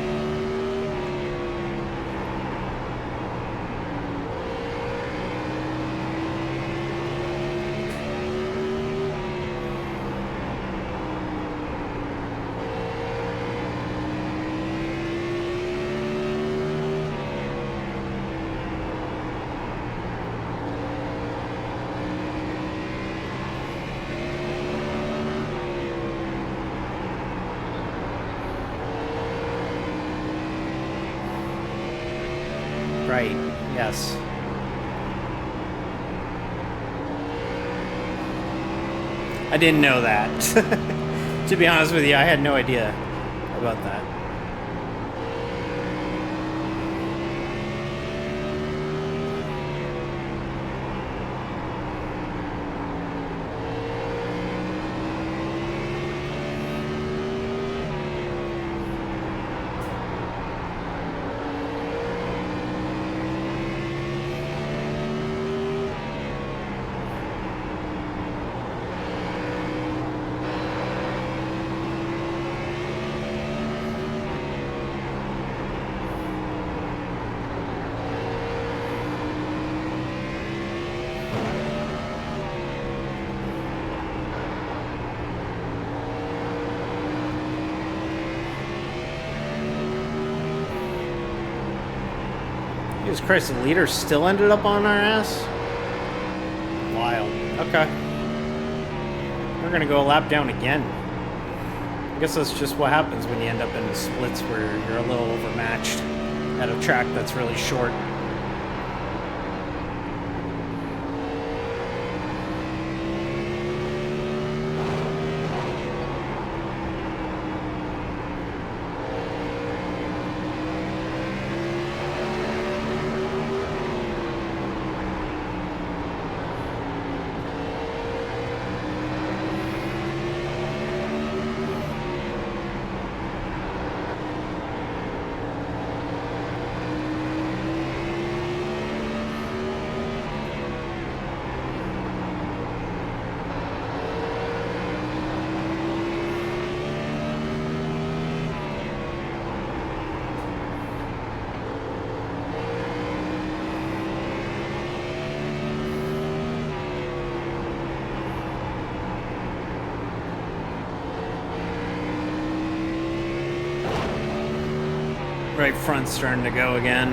B: Right, yes. I didn't know that. To be honest with you, I had no idea about that. Jesus Christ, the leader still ended up on our ass? Wild. Okay. We're gonna go a lap down again. I guess that's just what happens when you end up in the splits where you're a little overmatched at a track that's really short. Right front's starting to go again.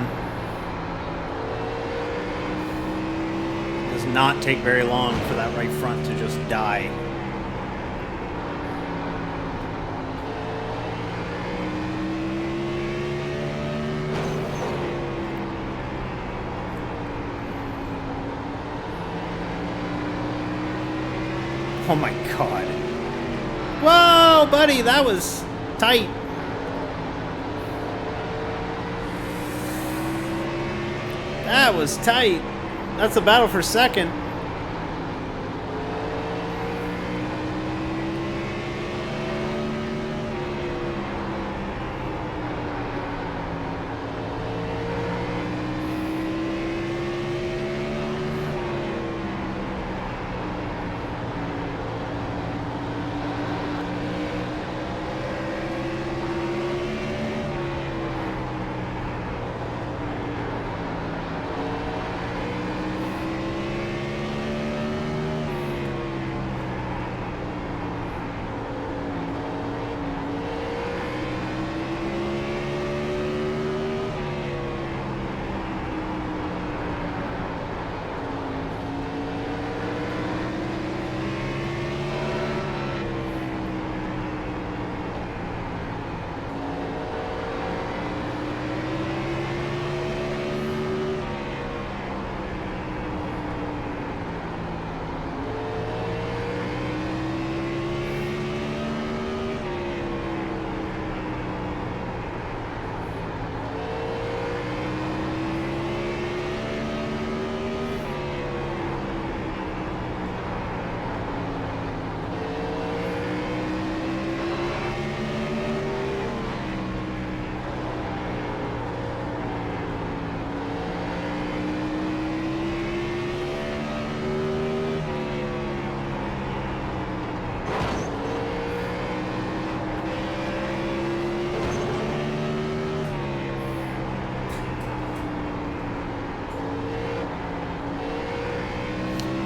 B: Does not take very long for that right front to just die. Oh my god. Whoa, buddy, that was tight. That was tight. That's a battle for second.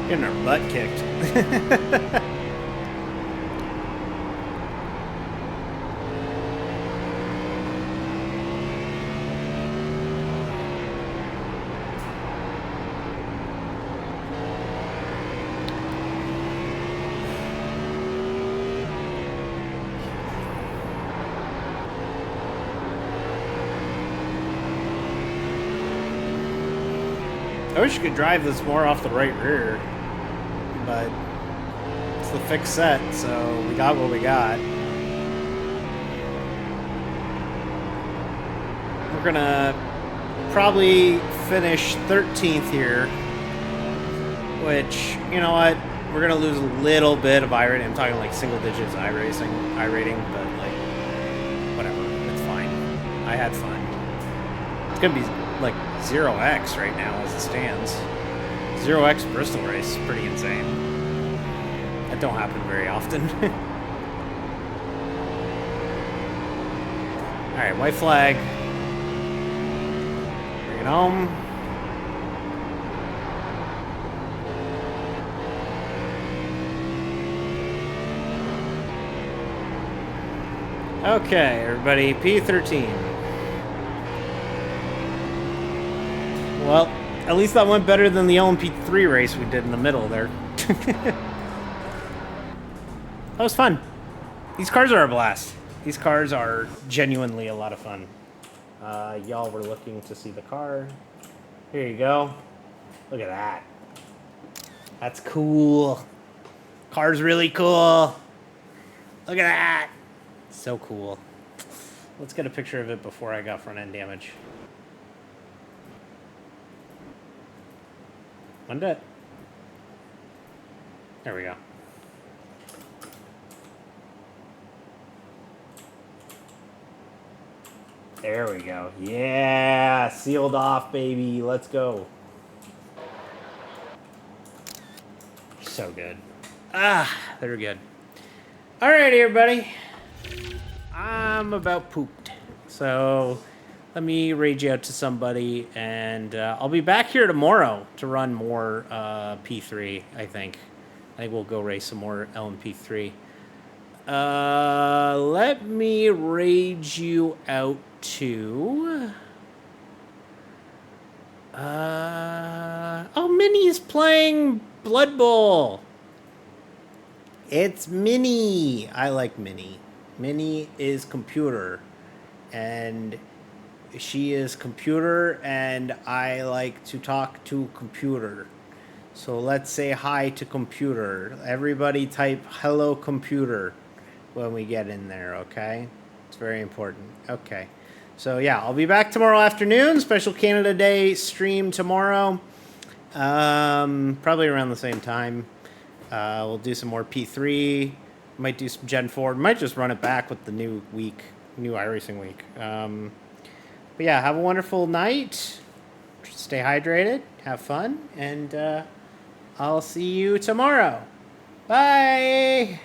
B: Getting our butt kicked. I wish you could drive this more off the right rear, but it's the fixed set, so we got what we got. We're gonna probably finish 13th here, which, you know what, we're gonna lose a little bit of iRating. I'm talking like single digits iRating, but like, whatever, it's fine. I had fun. It's gonna be like 0x right now as it stands. 0x Bristol race, pretty insane. That don't happen very often. Alright, white flag. Bring it home. Okay, everybody, P13. Well, at least that went better than the LMP3 race we did in the middle there. That was fun. These cars are a blast. These cars are genuinely a lot of fun. Y'all were looking to see the car. Here you go. Look at that. That's cool. Car's really cool. Look at that. So cool. Let's get a picture of it before I got front end damage. One it. There we go. There we go. Yeah, sealed off, baby. Let's go. So good. Ah, they're good. All right, everybody. I'm about pooped. So let me rage out to somebody, and I'll be back here tomorrow to run more P3, I think. I think we'll go race some more LMP3. Let me rage you out to... oh, Minnie's playing Blood Bowl. It's Minnie. I like Minnie. Minnie is computer. And she is computer, and I like to talk to computer. So let's say hi to computer. Everybody type hello computer when we get in there, okay? It's very important. Okay. So yeah, I'll be back tomorrow afternoon. Special Canada Day stream tomorrow. Probably around the same time. We'll do some more P3. Might do some Gen 4. Might just run it back with the new week, new iRacing week. But yeah, have a wonderful night. Stay hydrated. Have fun. And I'll see you tomorrow. Bye.